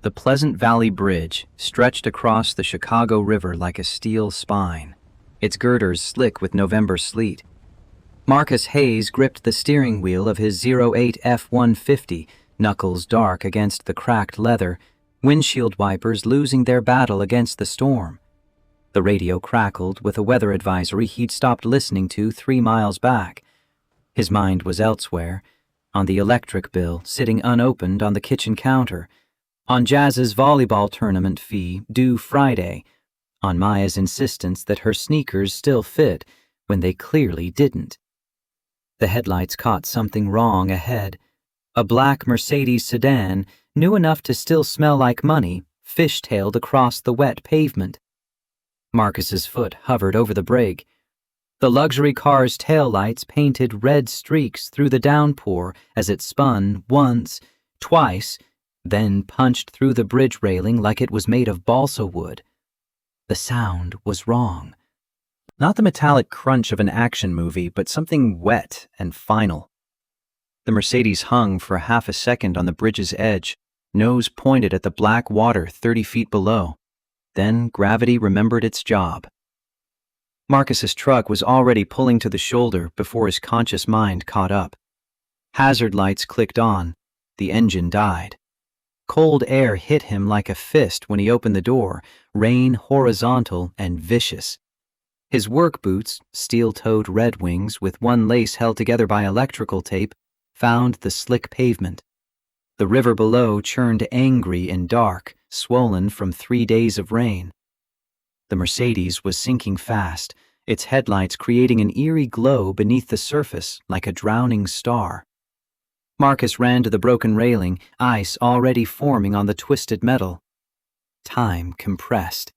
The Pleasant Valley Bridge stretched across the Chicago River like a steel spine, its girders slick with November sleet. Marcus Hayes gripped the steering wheel of his 08 F-150, knuckles dark against the cracked leather, windshield wipers losing their battle against the storm. The radio crackled with a weather advisory he'd stopped listening to 3 miles back. His mind was elsewhere, on the electric bill sitting unopened on the kitchen counter, on Jazz's volleyball tournament fee due Friday, on Maya's insistence that her sneakers still fit when they clearly didn't. The headlights caught something wrong ahead. A black Mercedes sedan, new enough to still smell like money, fishtailed across the wet pavement. Marcus's foot hovered over the brake. The luxury car's taillights painted red streaks through the downpour as it spun once, twice, then punched through the bridge railing like it was made of balsa wood. The sound was wrong. Not the metallic crunch of an action movie, but something wet and final. The Mercedes hung for half a second on the bridge's edge, nose pointed at the black water 30 feet below. Then gravity remembered its job. Marcus's truck was already pulling to the shoulder before his conscious mind caught up. Hazard lights clicked on. The engine died. Cold air hit him like a fist when he opened the door, rain horizontal and vicious. His work boots, steel-toed Red Wings with one lace held together by electrical tape, found the slick pavement. The river below churned angry and dark, swollen from 3 days of rain. The Mercedes was sinking fast, its headlights creating an eerie glow beneath the surface like a drowning star. Marcus ran to the broken railing, ice already forming on the twisted metal. Time compressed.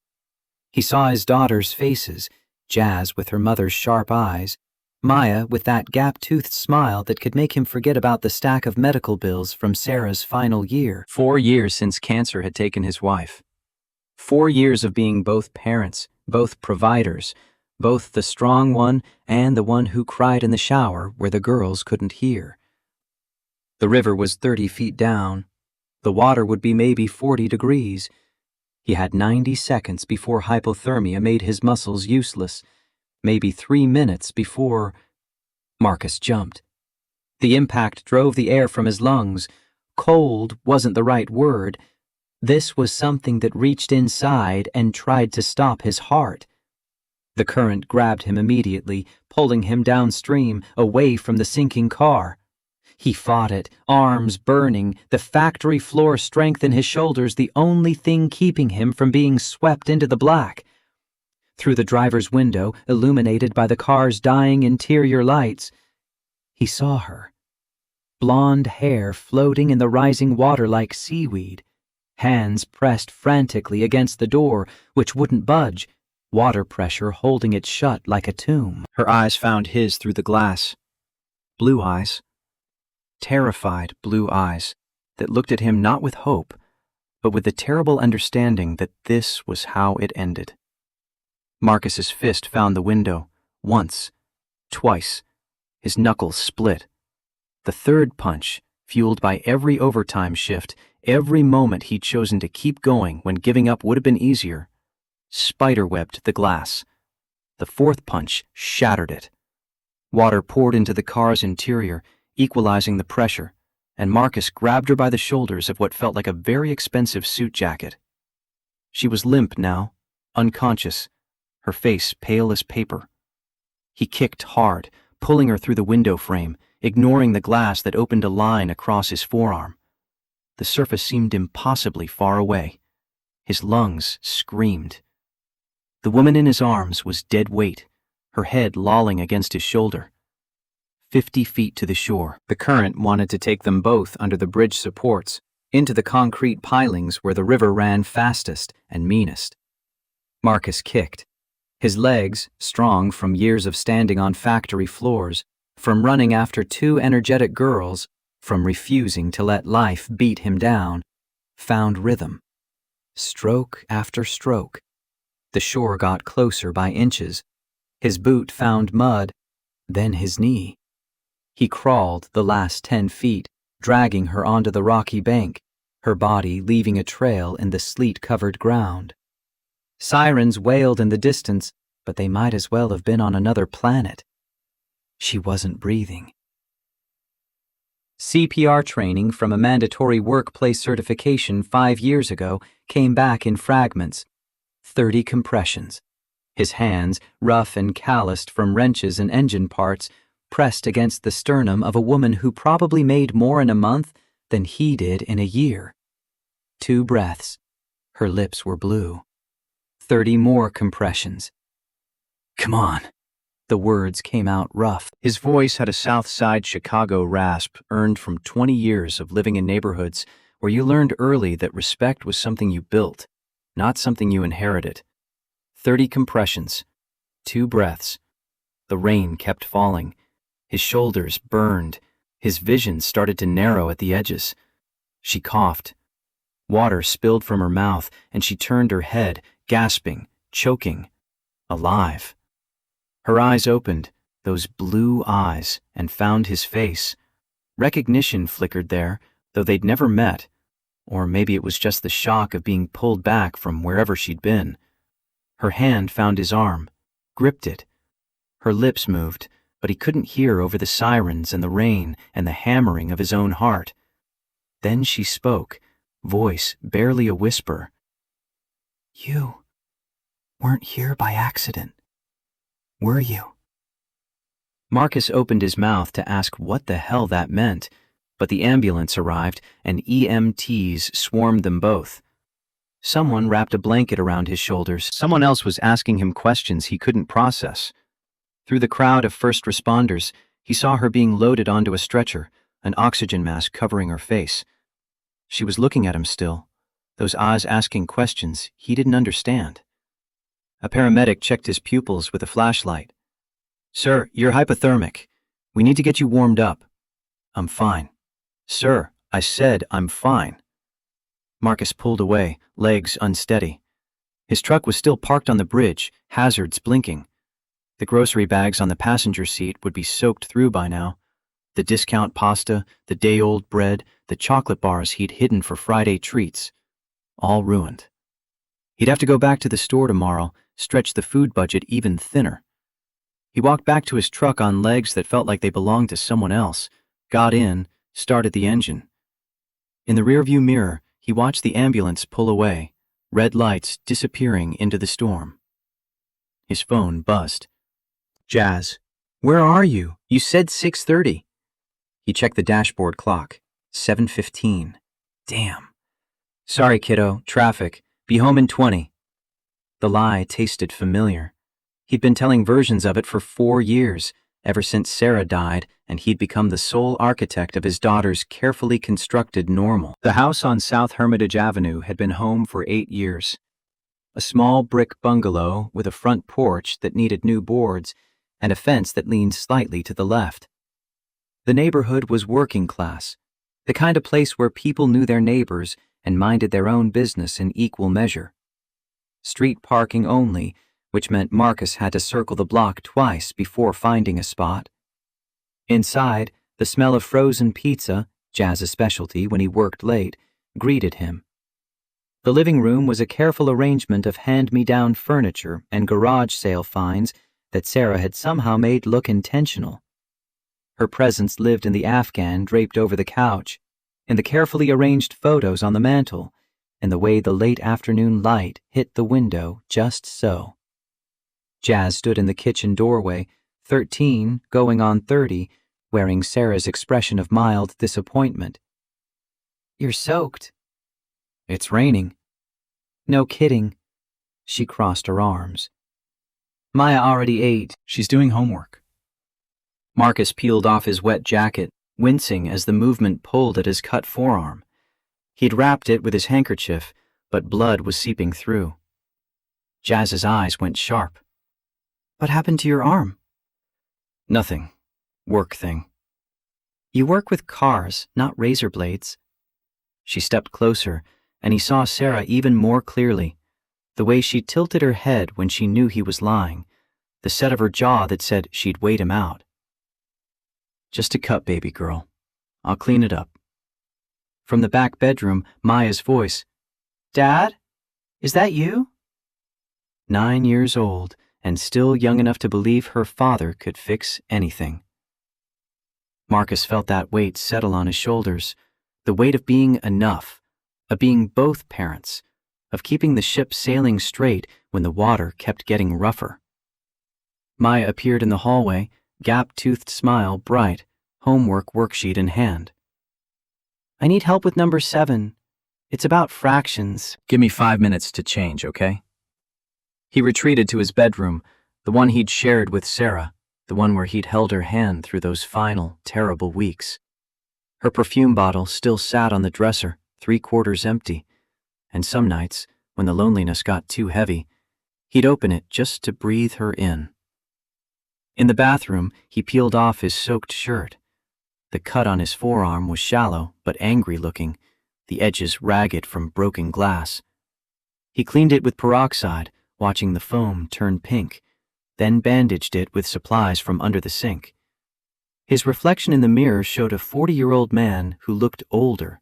He saw his daughters' faces, Jazz with her mother's sharp eyes, Maya with that gap-toothed smile that could make him forget about the stack of medical bills from Sarah's final year. 4 years since cancer had taken his wife. 4 years of being both parents, both providers, both the strong one and the one who cried in the shower where the girls couldn't hear. The river was 30 feet down. The water would be maybe 40 degrees. He had 90 seconds before hypothermia made his muscles useless, maybe 3 minutes before... Marcus jumped. The impact drove the air from his lungs. Cold wasn't the right word. This was something that reached inside and tried to stop his heart. The current grabbed him immediately, pulling him downstream, away from the sinking car. He fought it, arms burning, the factory floor strength in his shoulders the only thing keeping him from being swept into the black. Through the driver's window, illuminated by the car's dying interior lights, he saw her. Blonde hair floating in the rising water like seaweed, hands pressed frantically against the door, which wouldn't budge, water pressure holding it shut like a tomb. Her eyes found his through the glass. Blue eyes. Terrified blue eyes that looked at him not with hope, but with the terrible understanding that this was how it ended. Marcus's fist found the window, once, twice. His knuckles split. The third punch, fueled by every overtime shift, every moment he'd chosen to keep going when giving up would have been easier, spiderwebbed the glass. The fourth punch shattered it. Water poured into the car's interior, equalizing the pressure, and Marcus grabbed her by the shoulders of what felt like a very expensive suit jacket. She was limp now, unconscious, her face pale as paper. He kicked hard, pulling her through the window frame, ignoring the glass that opened a line across his forearm. The surface seemed impossibly far away. His lungs screamed. The woman in his arms was dead weight, her head lolling against his shoulder. 50 feet to the shore. The current wanted to take them both under the bridge supports, into the concrete pilings where the river ran fastest and meanest. Marcus kicked. His legs, strong from years of standing on factory floors, from running after 2 energetic girls, from refusing to let life beat him down, found rhythm. Stroke after stroke. The shore got closer by inches. His boot found mud, then his knee. He crawled the last 10 feet, dragging her onto the rocky bank, her body leaving a trail in the sleet-covered ground. Sirens wailed in the distance, but they might as well have been on another planet. She wasn't breathing. CPR training from a mandatory workplace certification 5 years ago came back in fragments. 30 compressions. His hands, rough and calloused from wrenches and engine parts, pressed against the sternum of a woman who probably made more in a month than he did in a year. 2 breaths. Her lips were blue. 30 more compressions. Come on. The words came out rough. His voice had a South Side Chicago rasp earned from 20 years of living in neighborhoods where you learned early that respect was something you built, not something you inherited. 30 compressions. 2 breaths. The rain kept falling. His shoulders burned. His vision started to narrow at the edges. She coughed. Water spilled from her mouth, and she turned her head, gasping, choking, alive. Her eyes opened, those blue eyes, and found his face. Recognition flickered there, though they'd never met. Or maybe it was just the shock of being pulled back from wherever she'd been. Her hand found his arm, gripped it. Her lips moved, but he couldn't hear over the sirens and the rain and the hammering of his own heart. Then she spoke, voice barely a whisper. You weren't here by accident, were you? Marcus opened his mouth to ask what the hell that meant, but the ambulance arrived and EMTs swarmed them both. Someone wrapped a blanket around his shoulders. Someone else was asking him questions he couldn't process. Through the crowd of first responders, he saw her being loaded onto a stretcher, an oxygen mask covering her face. She was looking at him still, those eyes asking questions he didn't understand. A paramedic checked his pupils with a flashlight. Sir, you're hypothermic. We need to get you warmed up. I'm fine. Sir, I said I'm fine. Marcus pulled away, legs unsteady. His truck was still parked on the bridge, hazards blinking. The grocery bags on the passenger seat would be soaked through by now. The discount pasta, the day-old bread, the chocolate bars he'd hidden for Friday treats. All ruined. He'd have to go back to the store tomorrow, stretch the food budget even thinner. He walked back to his truck on legs that felt like they belonged to someone else, got in, started the engine. In the rearview mirror, he watched the ambulance pull away, red lights disappearing into the storm. His phone buzzed. Jazz, where are you? You said 6:30. He checked the dashboard clock. 7:15. Damn. Sorry, kiddo. Traffic. Be home in 20. The lie tasted familiar. He'd been telling versions of it for 4 years, ever since Sarah died and he'd become the sole architect of his daughter's carefully constructed normal. The house on South Hermitage Avenue had been home for 8 years. A small brick bungalow with a front porch that needed new boards and a fence that leaned slightly to the left. The neighborhood was working class, the kind of place where people knew their neighbors and minded their own business in equal measure. Street parking only, which meant Marcus had to circle the block twice before finding a spot. Inside, the smell of frozen pizza, Jazz's specialty when he worked late, greeted him. The living room was a careful arrangement of hand-me-down furniture and garage sale finds that Sarah had somehow made look intentional. Her presence lived in the Afghan draped over the couch, in the carefully arranged photos on the mantel, and the way the late afternoon light hit the window just so. Jazz stood in the kitchen doorway, 13, going on 30, wearing Sarah's expression of mild disappointment. You're soaked. It's raining. No kidding. She crossed her arms. Maya already ate. She's doing homework. Marcus peeled off his wet jacket, wincing as the movement pulled at his cut forearm. He'd wrapped it with his handkerchief, but blood was seeping through. Jazz's eyes went sharp. What happened to your arm? Nothing. Work thing. You work with cars, not razor blades. She stepped closer, and he saw Sarah even more clearly. The way she tilted her head when she knew he was lying, the set of her jaw that said she'd wait him out. Just a cut, baby girl. I'll clean it up. From the back bedroom, Maya's voice, "Dad? Is that you?" 9 years old, and still young enough to believe her father could fix anything. Marcus felt that weight settle on his shoulders, the weight of being enough, of being both parents, of keeping the ship sailing straight when the water kept getting rougher. Maya appeared in the hallway, gap-toothed smile bright, homework worksheet in hand. "I need help with number 7. It's about fractions." "Give me 5 minutes to change, okay?" He retreated to his bedroom, the one he'd shared with Sarah, the one where he'd held her hand through those final, terrible weeks. Her perfume bottle still sat on the dresser, 3/4 empty, and some nights, when the loneliness got too heavy, he'd open it just to breathe her in. In the bathroom, he peeled off his soaked shirt. The cut on his forearm was shallow but angry-looking, the edges ragged from broken glass. He cleaned it with peroxide, watching the foam turn pink, then bandaged it with supplies from under the sink. His reflection in the mirror showed a 40-year-old man who looked older,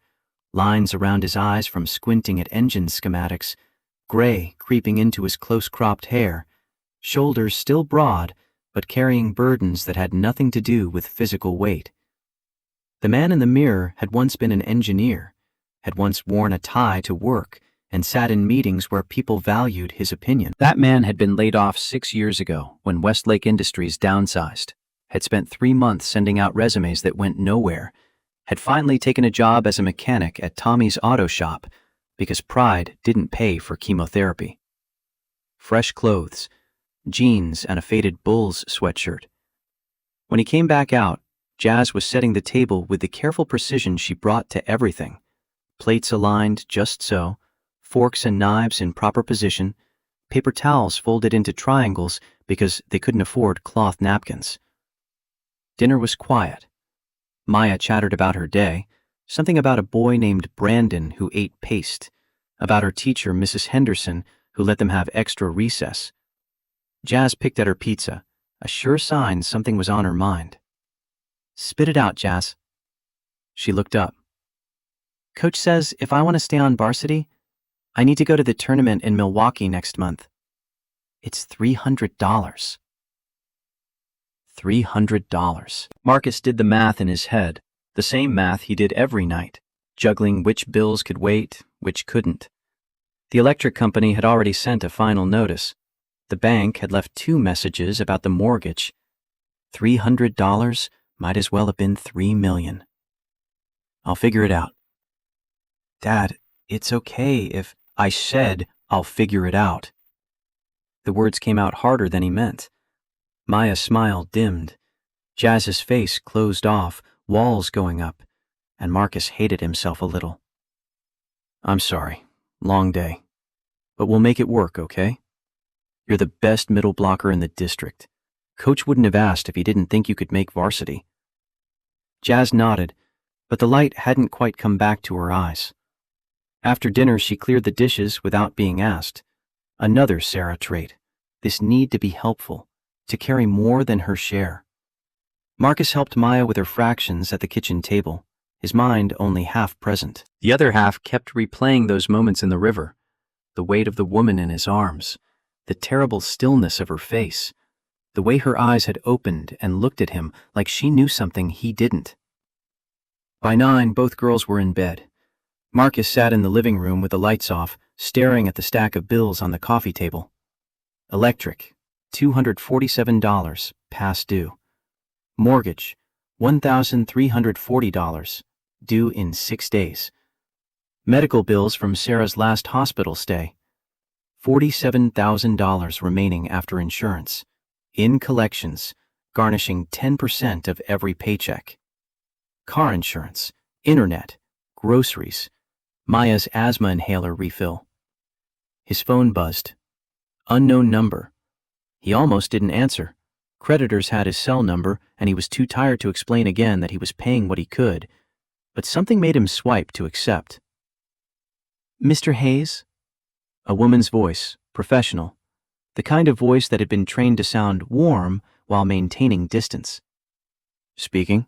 lines around his eyes from squinting at engine schematics, gray creeping into his close-cropped hair, shoulders still broad but carrying burdens that had nothing to do with physical weight. The man in the mirror had once been an engineer, had once worn a tie to work, and sat in meetings where people valued his opinion. That man had been laid off 6 years ago when Westlake Industries downsized, had spent 3 months sending out resumes that went nowhere, had finally taken a job as a mechanic at Tommy's auto shop because pride didn't pay for chemotherapy. Fresh clothes, jeans and a faded Bulls sweatshirt. When he came back out, Jazz was setting the table with the careful precision she brought to everything. Plates aligned just so, forks and knives in proper position, paper towels folded into triangles because they couldn't afford cloth napkins. Dinner was quiet. Maya chattered about her day, something about a boy named Brandon who ate paste, about her teacher, Mrs. Henderson, who let them have extra recess. Jazz picked at her pizza, a sure sign something was on her mind. "Spit it out, Jazz." She looked up. "Coach says if I want to stay on varsity, I need to go to the tournament in Milwaukee next month. It's $300. $300. Marcus did the math in his head, the same math he did every night, juggling which bills could wait, which couldn't. The electric company had already sent a final notice. The bank had left 2 messages about the mortgage. $300 might as well have been $3 million. "I'll figure it out." "Dad, it's okay if..." "I said I'll figure it out." The words came out harder than he meant. Maya's smile dimmed. Jazz's face closed off, walls going up, and Marcus hated himself a little. "I'm sorry. Long day. But we'll make it work, okay? You're the best middle blocker in the district. Coach wouldn't have asked if he didn't think you could make varsity." Jazz nodded, but the light hadn't quite come back to her eyes. After dinner, she cleared the dishes without being asked. Another Sarah trait, this need to be helpful, to carry more than her share. Marcus helped Maya with her fractions at the kitchen table, his mind only half present. The other half kept replaying those moments in the river, the weight of the woman in his arms, the terrible stillness of her face, the way her eyes had opened and looked at him like she knew something he didn't. By 9, both girls were in bed. Marcus sat in the living room with the lights off, staring at the stack of bills on the coffee table. Electric, $247, past due. Mortgage, $1,340, due in 6 days. Medical bills from Sarah's last hospital stay, $47,000 remaining after insurance. In collections, garnishing 10% of every paycheck. Car insurance, internet, groceries, Maya's asthma inhaler refill. His phone buzzed. Unknown number. He almost didn't answer. Creditors had his cell number, and he was too tired to explain again that he was paying what he could, but something made him swipe to accept. "Mr. Hayes?" A woman's voice, professional, the kind of voice that had been trained to sound warm while maintaining distance. "Speaking."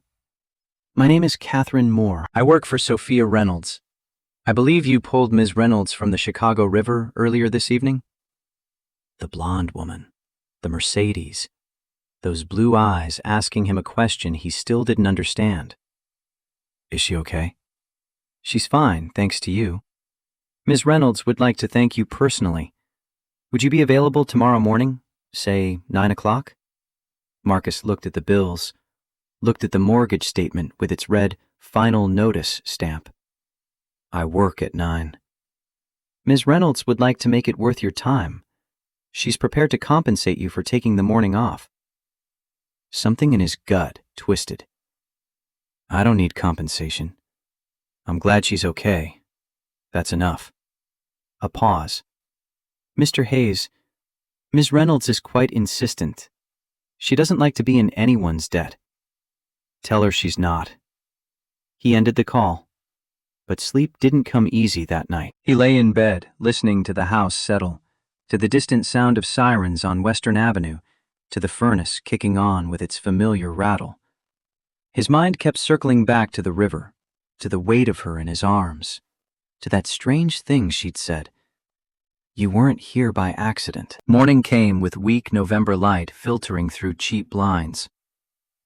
My name is Catherine Moore. I work for Sophia Reynolds. I believe you pulled Ms. Reynolds from the Chicago River earlier this evening? The blonde woman, the Mercedes, those blue eyes asking him a question he still didn't understand. Is she okay? She's fine, thanks to you. Ms. Reynolds would like to thank you personally. Would you be available tomorrow morning, say 9 o'clock? Marcus looked at the bills, looked at the mortgage statement with its red final notice stamp. I work at 9. Ms. Reynolds would like to make it worth your time. She's prepared to compensate you for taking the morning off. Something in his gut twisted. I don't need compensation. I'm glad she's okay. That's enough. A pause. Mr. Hayes, Ms. Reynolds is quite insistent. She doesn't like to be in anyone's debt. Tell her she's not. He ended the call. But sleep didn't come easy that night. He lay in bed, listening to the house settle, to the distant sound of sirens on Western Avenue, to the furnace kicking on with its familiar rattle. His mind kept circling back to the river, to the weight of her in his arms, to that strange thing she'd said. You weren't here by accident. Morning came with weak November light filtering through cheap blinds.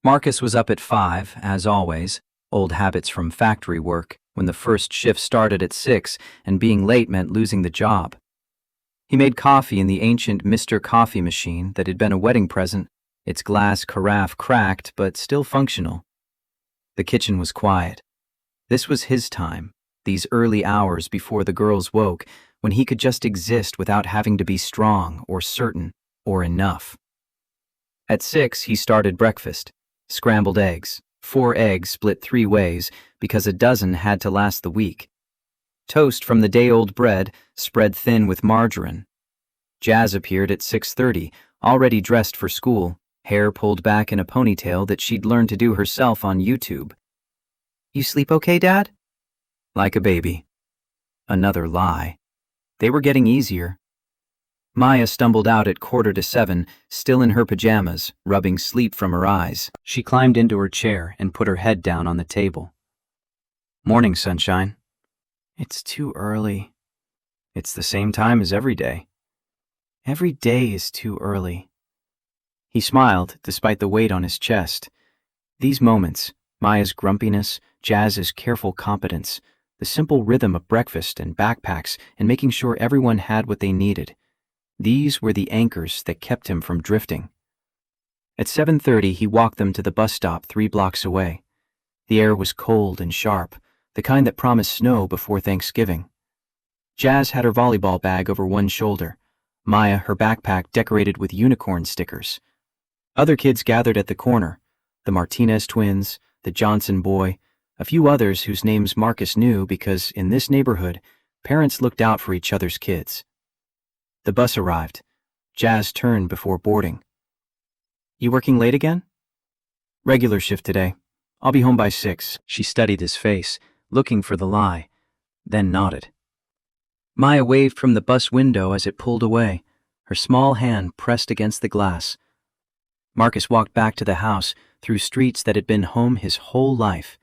Marcus was up at 5, as always, old habits from factory work, when the first shift started at 6 and being late meant losing the job. He made coffee in the ancient Mr. Coffee machine that had been a wedding present, its glass carafe cracked but still functional. The kitchen was quiet. This was his time, these early hours before the girls woke, when he could just exist without having to be strong or certain or enough. At 6, he started breakfast. Scrambled eggs, 4 eggs split 3 ways because a dozen had to last the week. Toast from the day-old bread, spread thin with margarine. Jazz appeared at 6:30, already dressed for school, hair pulled back in a ponytail that she'd learned to do herself on YouTube. You sleep okay, Dad? Like a baby. Another lie. They were getting easier. Maya stumbled out at 6:45, still in her pajamas, rubbing sleep from her eyes. She climbed into her chair and put her head down on the table. Morning, sunshine. It's too early. It's the same time as every day. Every day is too early. He smiled, despite the weight on his chest. These moments, Maya's grumpiness, Jazz's careful competence, the simple rhythm of breakfast and backpacks and making sure everyone had what they needed. These were the anchors that kept him from drifting. At 7:30, he walked them to the bus stop 3 blocks away. The air was cold and sharp, the kind that promised snow before Thanksgiving. Jazz had her volleyball bag over one shoulder, Maya her backpack decorated with unicorn stickers. Other kids gathered at the corner, the Martinez twins, the Johnson boy, a few others whose names Marcus knew because in this neighborhood, parents looked out for each other's kids. The bus arrived. Jazz turned before boarding. You working late again? Regular shift today. I'll be home by 6. She studied his face, looking for the lie, then nodded. Maya waved from the bus window as it pulled away, her small hand pressed against the glass. Marcus walked back to the house through streets that had been home his whole life.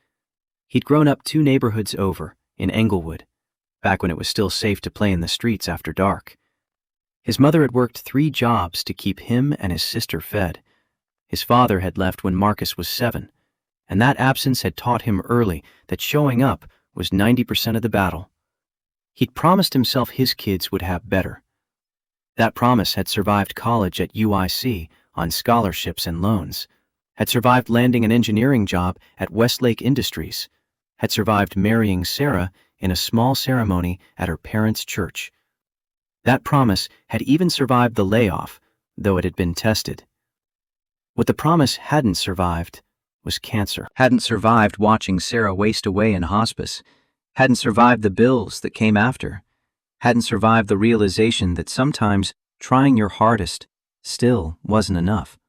He'd grown up 2 neighborhoods over, in Englewood, back when it was still safe to play in the streets after dark. His mother had worked 3 jobs to keep him and his sister fed. His father had left when Marcus was 7, and that absence had taught him early that showing up was 90% of the battle. He'd promised himself his kids would have better. That promise had survived college at UIC on scholarships and loans, had survived landing an engineering job at Westlake Industries, had survived marrying Sarah in a small ceremony at her parents' church. That promise had even survived the layoff, though it had been tested. What the promise hadn't survived was cancer. Hadn't survived watching Sarah waste away in hospice. Hadn't survived the bills that came after. Hadn't survived the realization that sometimes trying your hardest still wasn't enough.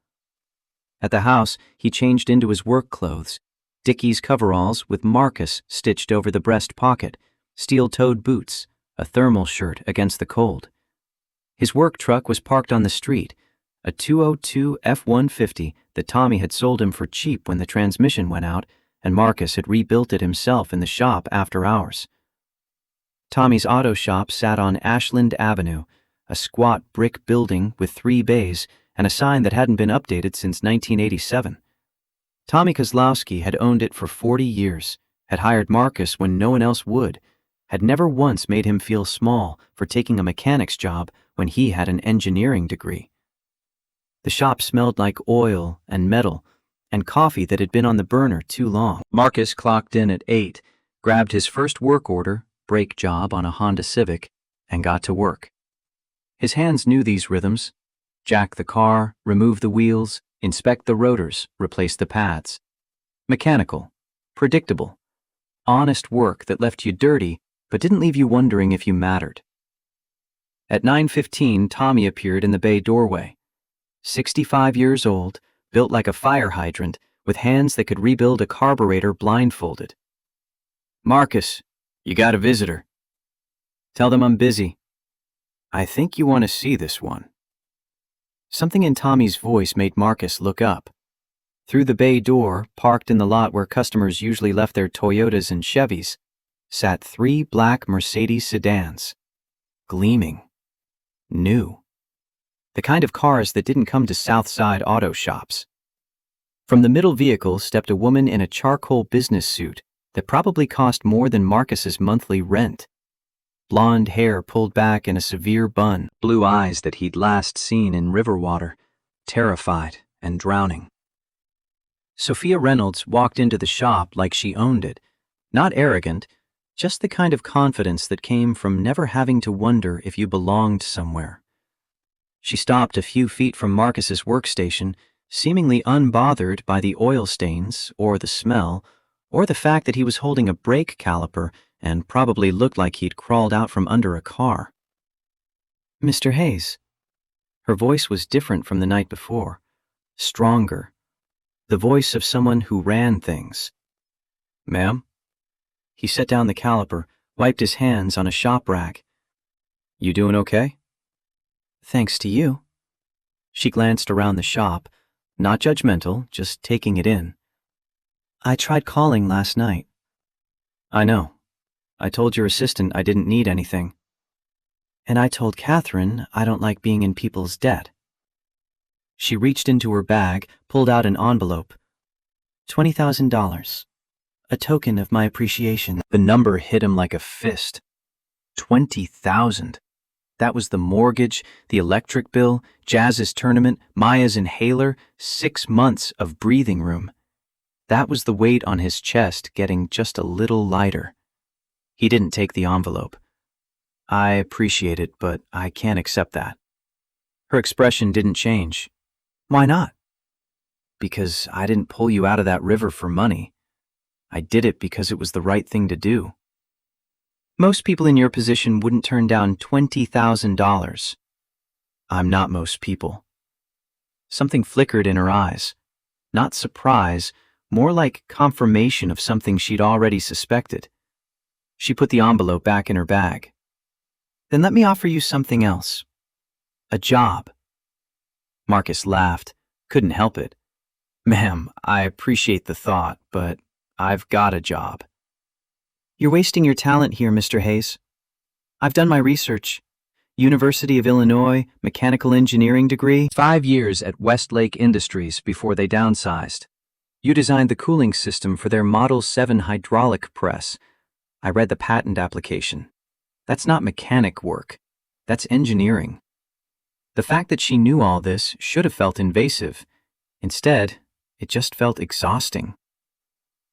At the house, he changed into his work clothes, Dickies coveralls with Marcus stitched over the breast pocket, steel-toed boots, a thermal shirt against the cold. His work truck was parked on the street, a 202 F-150 that Tommy had sold him for cheap when the transmission went out, and Marcus had rebuilt it himself in the shop after hours. Tommy's auto shop sat on Ashland Avenue, a squat brick building with 3 bays and a sign that hadn't been updated since 1987. Tommy Kozlowski had owned it for 40 years, had hired Marcus when no one else would, had never once made him feel small for taking a mechanic's job when he had an engineering degree. The shop smelled like oil and metal and coffee that had been on the burner too long. Marcus clocked in at 8, grabbed his first work order, brake job on a Honda Civic, and got to work. His hands knew these rhythms: jack the car, remove the wheels, inspect the rotors, replace the pads. Mechanical, predictable, honest work that left you dirty but didn't leave you wondering if you mattered. At 9:15, Tommy appeared in the bay doorway. 65 years old, built like a fire hydrant, with hands that could rebuild a carburetor blindfolded. "Marcus, you got a visitor. Tell them I'm busy. I think you want to see this one." Something in Tommy's voice made Marcus look up. Through the bay door, parked in the lot where customers usually left their Toyotas and Chevys, sat 3 black Mercedes sedans. Gleaming. New. The kind of cars that didn't come to South Side auto shops. From the middle vehicle stepped a woman in a charcoal business suit that probably cost more than Marcus's monthly rent. Blonde hair pulled back in a severe bun, blue eyes that he'd last seen in river water, terrified and drowning. Sophia Reynolds walked into the shop like she owned it, not arrogant, just the kind of confidence that came from never having to wonder if you belonged somewhere. She stopped a few feet from Marcus's workstation, seemingly unbothered by the oil stains or the smell or the fact that he was holding a brake caliper and probably looked like he'd crawled out from under a car. "Mr. Hayes." Her voice was different from the night before, stronger, the voice of someone who ran things. "Ma'am?" He set down the caliper, wiped his hands on a shop rack. "You doing okay?" "Thanks to you." She glanced around the shop, not judgmental, just taking it in. "I tried calling last night." "I know. I told your assistant I didn't need anything." "And I told Catherine I don't like being in people's debt." She reached into her bag, pulled out an envelope. $20,000. A token of my appreciation. The number hit him like a fist. 20,000. That was the mortgage, the electric bill, Jazz's tournament, Maya's inhaler, 6 months of breathing room. That was the weight on his chest getting just a little lighter. He didn't take the envelope. "I appreciate it, but I can't accept that." Her expression didn't change. "Why not?" "Because I didn't pull you out of that river for money. I did it because it was the right thing to do. Most people in your position wouldn't turn down $20,000. I'm not most people." Something flickered in her eyes. Not surprise, more like confirmation of something she'd already suspected. She put the envelope back in her bag. "Then let me offer you something else. A job." Marcus laughed, couldn't help it. "Ma'am, I appreciate the thought, but I've got a job." "You're wasting your talent here, Mr. Hayes. I've done my research. University of Illinois, mechanical engineering degree. 5 years at Westlake Industries before they downsized. You designed the cooling system for their Model 7 hydraulic press. I read the patent application. That's not mechanic work. That's engineering." The fact that she knew all this should have felt invasive. Instead, it just felt exhausting.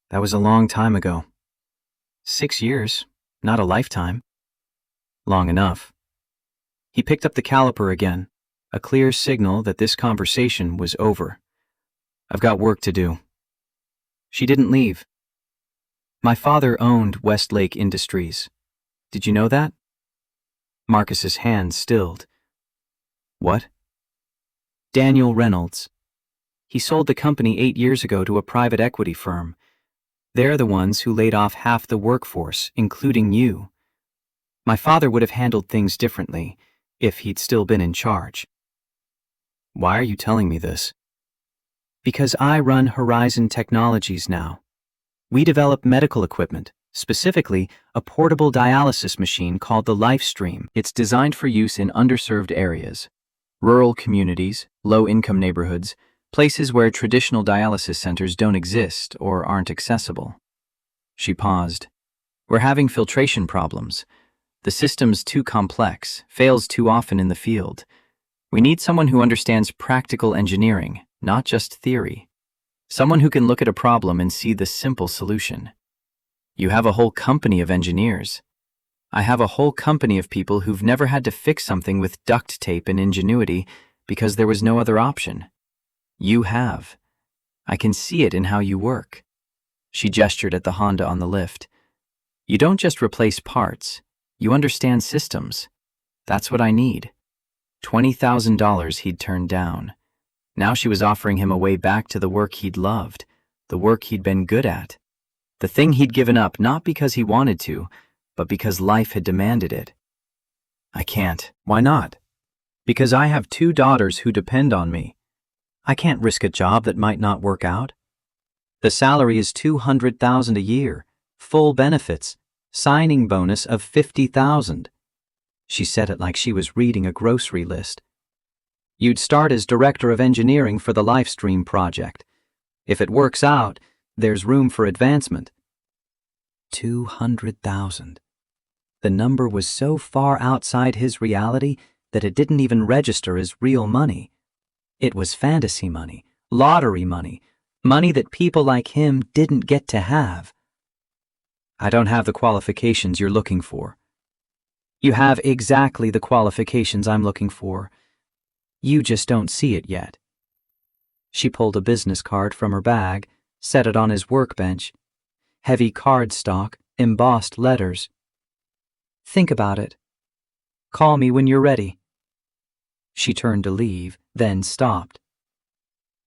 That was a long time ago. 6 years, not a lifetime. Long enough. He picked up the caliper again, a clear signal that this conversation was over. "I've got work to do." She didn't leave. "My father owned Westlake Industries. Did you know that?" Marcus's hand stilled. "What?" "Daniel Reynolds. He sold the company 8 years ago to a private equity firm. They're the ones who laid off half the workforce, including you. My father would have handled things differently if he'd still been in charge." "Why are you telling me this?" "Because I run Horizon Technologies now. We develop medical equipment, specifically a portable dialysis machine called the LifeStream. It's designed for use in underserved areas, rural communities, low-income neighborhoods, places where traditional dialysis centers don't exist or aren't accessible. She paused. We're having filtration problems. The system's too complex, fails too often in the field. We need someone who understands practical engineering, not just theory. Someone who can look at a problem and see the simple solution. You have a whole company of engineers. I have a whole company of people who've never had to fix something with duct tape and ingenuity because there was no other option. You have. I can see it in how you work. She gestured at the Honda on the lift. You don't just replace parts. You understand systems. That's what I need. $20,000 he'd turned down. Now she was offering him a way back to the work he'd loved, the work he'd been good at, the thing he'd given up not because he wanted to, but because life had demanded it. I can't. Why not? Because I have 2 daughters who depend on me. I can't risk a job that might not work out. The salary is $200,000 a year, full benefits, signing bonus of $50,000. She said it like she was reading a grocery list. You'd start as director of engineering for the LifeStream project. If it works out, there's room for advancement. 200,000. The number was so far outside his reality that it didn't even register as real money. It was fantasy money, lottery money, money that people like him didn't get to have. I don't have the qualifications you're looking for. You have exactly the qualifications I'm looking for. You just don't see it yet. She pulled a business card from her bag, set it on his workbench. Heavy cardstock, embossed letters. Think about it. Call me when you're ready. She turned to leave, then stopped.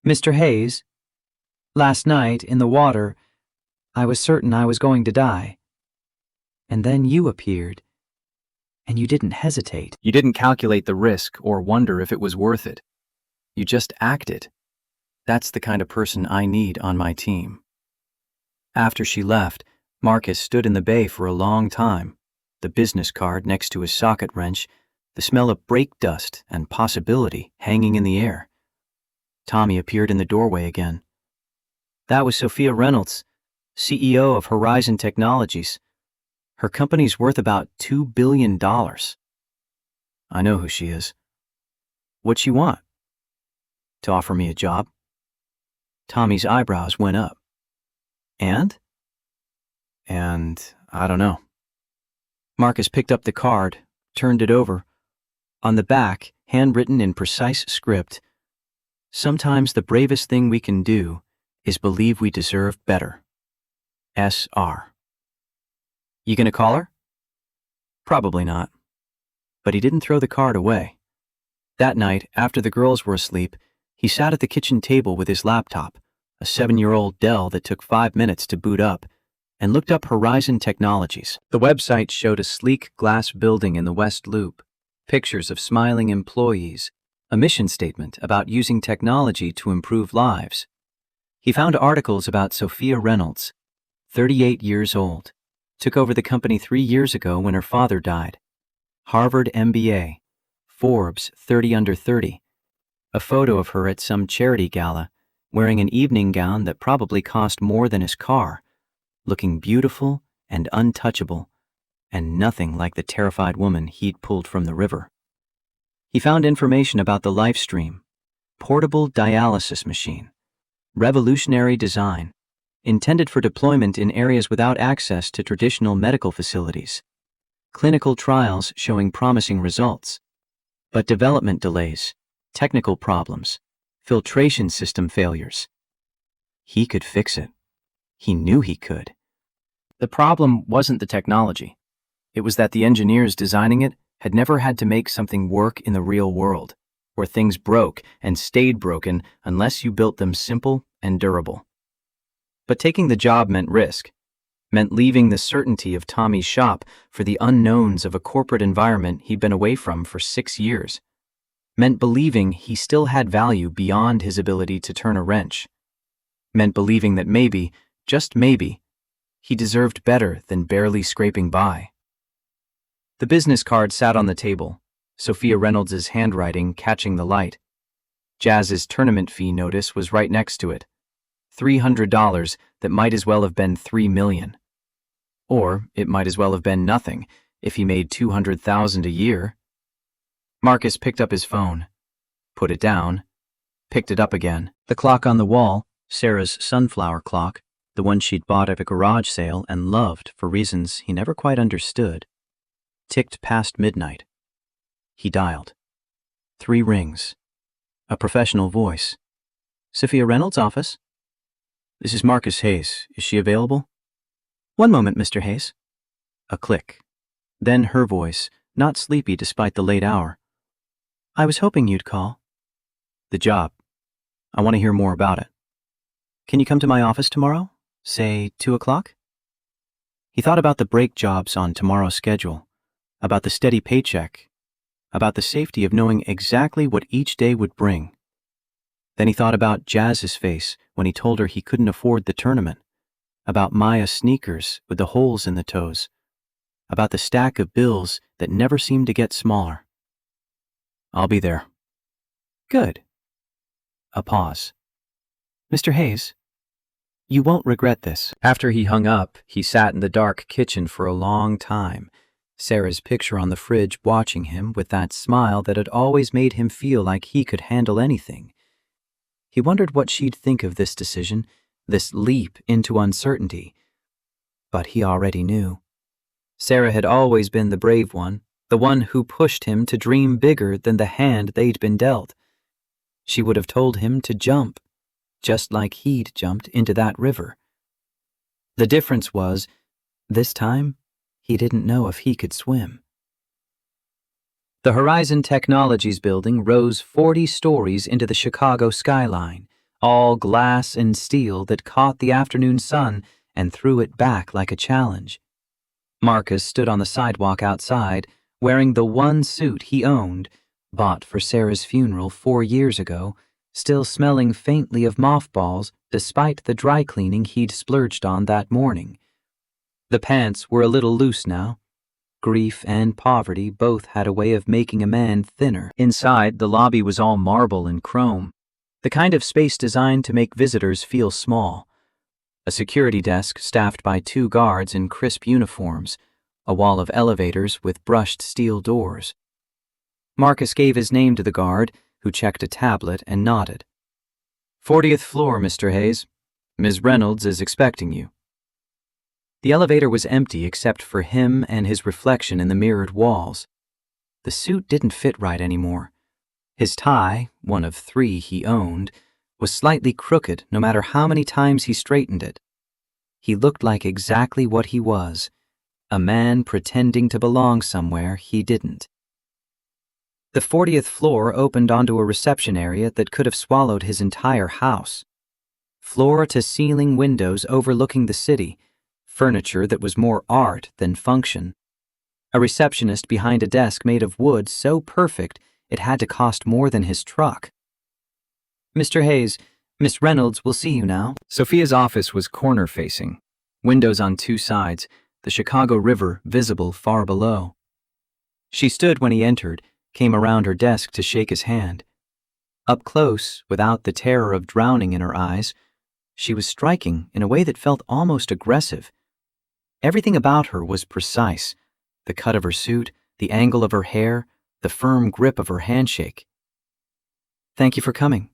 Mr. Hayes, last night in the water, I was certain I was going to die. And then you appeared. And you didn't hesitate. You didn't calculate the risk or wonder if it was worth it. You just acted. That's the kind of person I need on my team. After she left, Marcus stood in the bay for a long time, the business card next to his socket wrench, the smell of brake dust and possibility hanging in the air. Tommy appeared in the doorway again. That was Sophia Reynolds, CEO of Horizon Technologies. Her company's worth about $2 billion. I know who she is. What'd she want? To offer me a job? Tommy's eyebrows went up. And I don't know. Marcus picked up the card, turned it over. On the back, handwritten in precise script, sometimes the bravest thing we can do is believe we deserve better. S.R. You gonna call her? Probably not. But he didn't throw the card away. That night, after the girls were asleep, he sat at the kitchen table with his laptop, a 7-year-old Dell that took 5 minutes to boot up, and looked up Horizon Technologies. The website showed a sleek glass building in the West Loop, pictures of smiling employees, a mission statement about using technology to improve lives. He found articles about Sophia Reynolds, 38 years old, took over the company 3 years ago when her father died. Harvard MBA, Forbes 30 under 30. A photo of her at some charity gala, wearing an evening gown that probably cost more than his car, looking beautiful and untouchable, and nothing like the terrified woman he'd pulled from the river. He found information about the LifeStream, portable dialysis machine, revolutionary design, intended for deployment in areas without access to traditional medical facilities. Clinical trials showing promising results. But development delays, technical problems, filtration system failures. He could fix it. He knew he could. The problem wasn't the technology. It was that the engineers designing it had never had to make something work in the real world, where things broke and stayed broken unless you built them simple and durable. But taking the job meant risk, meant leaving the certainty of Tommy's shop for the unknowns of a corporate environment he'd been away from for 6 years, meant believing he still had value beyond his ability to turn a wrench, meant believing that maybe, just maybe, He deserved better than barely scraping by. The business card sat on the table, Sophia Reynolds' handwriting catching the light. Jazz's tournament fee notice was right next to it. $300 that might as well have been $3 million. Or it might as well have been nothing if he made $200,000 a year. Marcus picked up his phone, put it down, picked it up again. The clock on the wall, Sarah's sunflower clock, the one she'd bought at a garage sale and loved for reasons he never quite understood, ticked past midnight. He dialed. 3 rings. A professional voice. Sophia Reynolds' office? This is Marcus Hayes. Is she available? One moment, Mr. Hayes. A click. Then her voice, not sleepy despite the late hour. I was hoping you'd call. The job. I want to hear more about it. Can you come to my office tomorrow? Say 2 o'clock? He thought about the break jobs on tomorrow's schedule, about the steady paycheck, about the safety of knowing exactly what each day would bring. Then he thought about Jazz's face when he told her he couldn't afford the tournament, about Maya's sneakers with the holes in the toes, about the stack of bills that never seemed to get smaller. I'll be there. Good. A pause. Mr. Hayes, you won't regret this. After he hung up, he sat in the dark kitchen for a long time, Sarah's picture on the fridge watching him with that smile that had always made him feel like he could handle anything. He wondered what she'd think of this decision, this leap into uncertainty. But he already knew. Sarah had always been the brave one, the one who pushed him to dream bigger than the hand they'd been dealt. She would have told him to jump, just like he'd jumped into that river. The difference was, this time, he didn't know if he could swim. The Horizon Technologies building rose 40 stories into the Chicago skyline, all glass and steel that caught the afternoon sun and threw it back like a challenge. Marcus stood on the sidewalk outside, wearing the one suit he owned, bought for Sarah's funeral 4 years ago, still smelling faintly of mothballs despite the dry cleaning he'd splurged on that morning. The pants were a little loose now. Grief and poverty both had a way of making a man thinner. Inside, the lobby was all marble and chrome, the kind of space designed to make visitors feel small. A security desk staffed by 2 guards in crisp uniforms, a wall of elevators with brushed steel doors. Marcus gave his name to the guard, who checked a tablet and nodded. 40th floor, Mr. Hayes. Ms. Reynolds is expecting you. The elevator was empty except for him and his reflection in the mirrored walls. The suit didn't fit right anymore. His tie, one of 3 he owned, was slightly crooked no matter how many times he straightened it. He looked like exactly what he was, a man pretending to belong somewhere he didn't. The 40th floor opened onto a reception area that could have swallowed his entire house. Floor-to-ceiling windows overlooking the city, furniture that was more art than function. A receptionist behind a desk made of wood so perfect it had to cost more than his truck. Mr. Hayes, Miss Reynolds will see you now. Sophia's office was corner-facing, windows on 2 sides, the Chicago River visible far below. She stood when he entered, came around her desk to shake his hand. Up close, without the terror of drowning in her eyes, she was striking in a way that felt almost aggressive. Everything about her was precise, the cut of her suit, the angle of her hair, the firm grip of her handshake. Thank you for coming.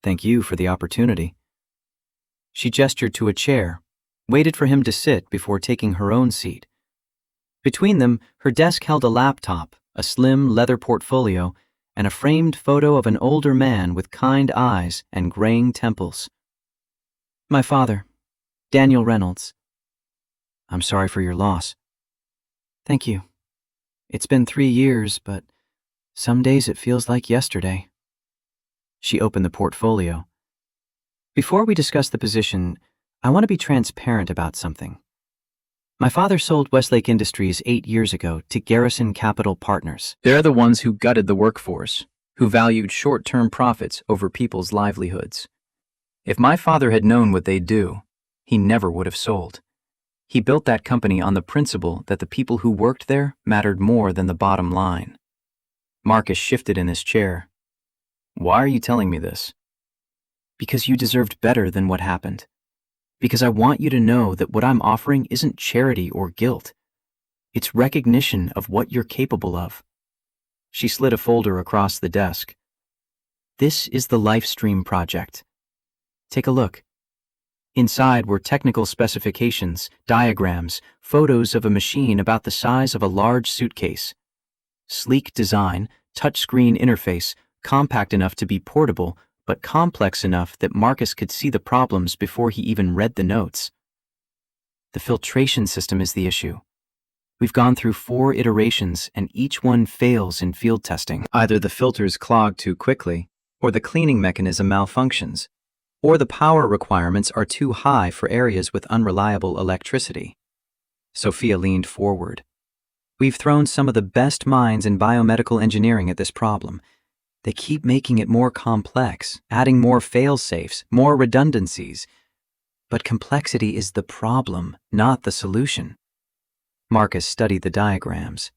Thank you for the opportunity. She gestured to a chair, waited for him to sit before taking her own seat. Between them, her desk held a laptop, a slim leather portfolio, and a framed photo of an older man with kind eyes and graying temples. My father, Daniel Reynolds. I'm sorry for your loss. Thank you. It's been 3 years, but some days it feels like yesterday. She opened the portfolio. Before we discuss the position, I want to be transparent about something. My father sold Westlake Industries 8 years ago to Garrison Capital Partners. They're the ones who gutted the workforce, who valued short-term profits over people's livelihoods. If my father had known what they'd do, he never would have sold. He built that company on the principle that the people who worked there mattered more than the bottom line. Marcus shifted in his chair. Why are you telling me this? Because you deserved better than what happened. Because I want you to know that what I'm offering isn't charity or guilt. It's recognition of what you're capable of. She slid a folder across the desk. This is the Lifestream project. Take a look. Inside were technical specifications, diagrams, photos of a machine about the size of a large suitcase. Sleek design, touchscreen interface, compact enough to be portable, but complex enough that Marcus could see the problems before he even read the notes. The filtration system is the issue. We've gone through 4 iterations and each one fails in field testing. Either the filters clog too quickly, or the cleaning mechanism malfunctions, or the power requirements are too high for areas with unreliable electricity. Sophia leaned forward. We've thrown some of the best minds in biomedical engineering at this problem. They keep making it more complex, adding more fail-safes, more redundancies. But complexity is the problem, not the solution. Marcus studied the diagrams.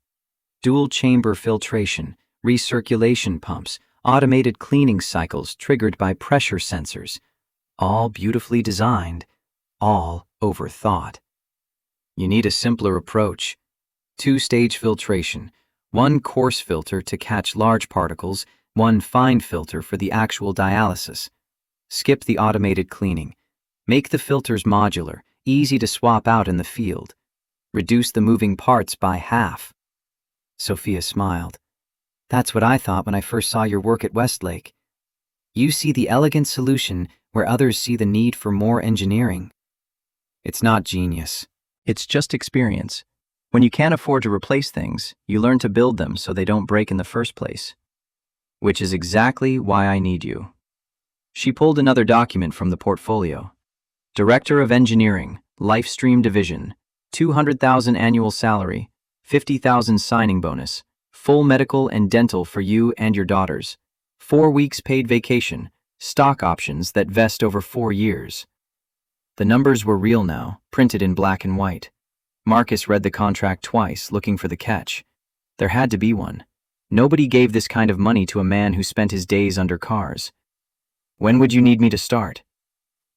Dual-chamber filtration, recirculation pumps, automated cleaning cycles triggered by pressure sensors. All beautifully designed, all overthought. You need a simpler approach. 2-stage filtration, 1 coarse filter to catch large particles, 1 fine filter for the actual dialysis. Skip the automated cleaning. Make the filters modular, easy to swap out in the field. Reduce the moving parts by half. Sophia smiled. That's what I thought when I first saw your work at Westlake. You see the elegant solution where others see the need for more engineering. It's not genius. It's just experience. When you can't afford to replace things, you learn to build them so they don't break in the first place. Which is exactly why I need you. She pulled another document from the portfolio. Director of Engineering, Lifestream Division, $200,000 annual salary, $50,000 signing bonus, full medical and dental for you and your daughters, 4 weeks paid vacation, stock options that vest over 4 years. The numbers were real now, printed in black and white. Marcus read the contract twice, looking for the catch. There had to be one. Nobody gave this kind of money to a man who spent his days under cars. When would you need me to start?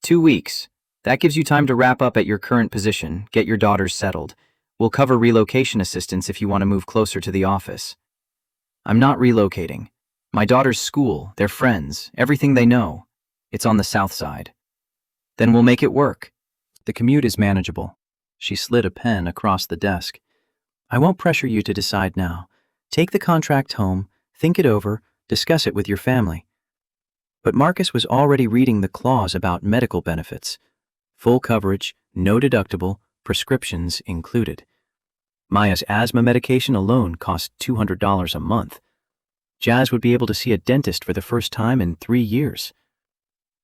2 weeks. That gives you time to wrap up at your current position, get your daughters settled. We'll cover relocation assistance if you want to move closer to the office. I'm not relocating. My daughter's school, their friends, everything they know. It's on the south side. Then we'll make it work. The commute is manageable. She slid a pen across the desk. I won't pressure you to decide now. Take the contract home, think it over, discuss it with your family. But Marcus was already reading the clause about medical benefits. Full coverage, no deductible, prescriptions included. Maya's asthma medication alone cost $200 a month. Jazz would be able to see a dentist for the first time in 3 years.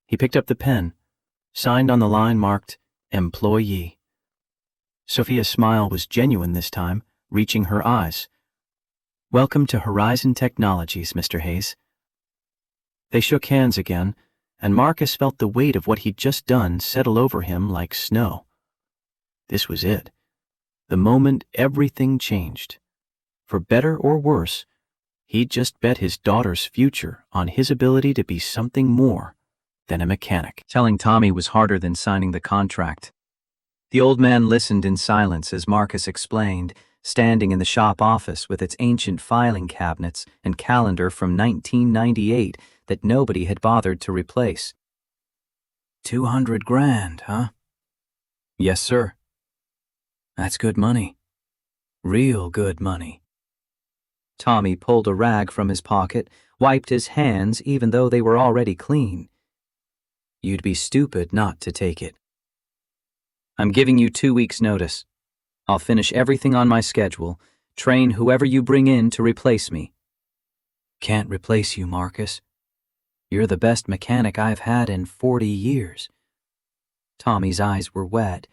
He picked up the pen, signed on the line marked Employee. Sophia's smile was genuine this time, reaching her eyes. Welcome to Horizon Technologies, Mr. Hayes. They shook hands again, and Marcus felt the weight of what he'd just done settle over him like snow. This was it. The moment everything changed. For better or worse, he'd just bet his daughter's future on his ability to be something more than a mechanic. Telling Tommy was harder than signing the contract. The old man listened in silence as Marcus explained, standing in the shop office with its ancient filing cabinets and calendar from 1998 that nobody had bothered to replace. 200 grand, huh? Yes, sir. That's good money. Real good money. Tommy pulled a rag from his pocket, wiped his hands even though they were already clean. You'd be stupid not to take it. I'm giving you 2 weeks' notice. I'll finish everything on my schedule, train whoever you bring in to replace me. Can't replace you, Marcus. You're the best mechanic I've had in 40 years. Tommy's eyes were wet,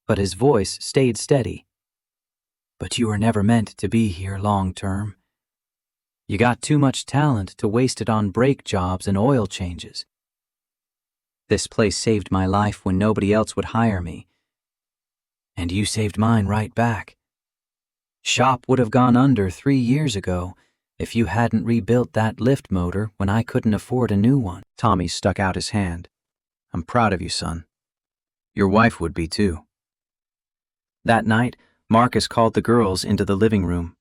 but his voice stayed steady. But you were never meant to be here long term. You got too much talent to waste it on brake jobs and oil changes. This place saved my life when nobody else would hire me. And you saved mine right back. Shop would have gone under 3 years ago if you hadn't rebuilt that lift motor when I couldn't afford a new one. Tommy stuck out his hand. I'm proud of you, son. Your wife would be too. That night, Marcus called the girls into the living room.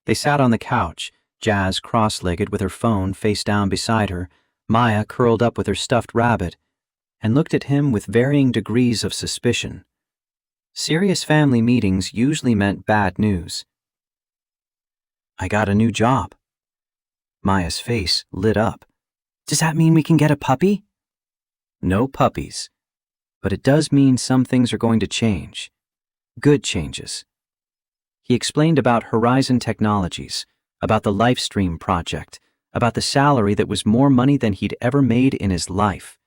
They sat on the couch, Jazz cross-legged with her phone face down beside her, Maya curled up with her stuffed rabbit, and looked at him with varying degrees of suspicion. Serious family meetings usually meant bad news. I got a new job. Maya's face lit up. Does that mean we can get a puppy? No puppies. But it does mean some things are going to change. Good changes. He explained about Horizon Technologies, about the Lifestream project, about the salary that was more money than he'd ever made in his life.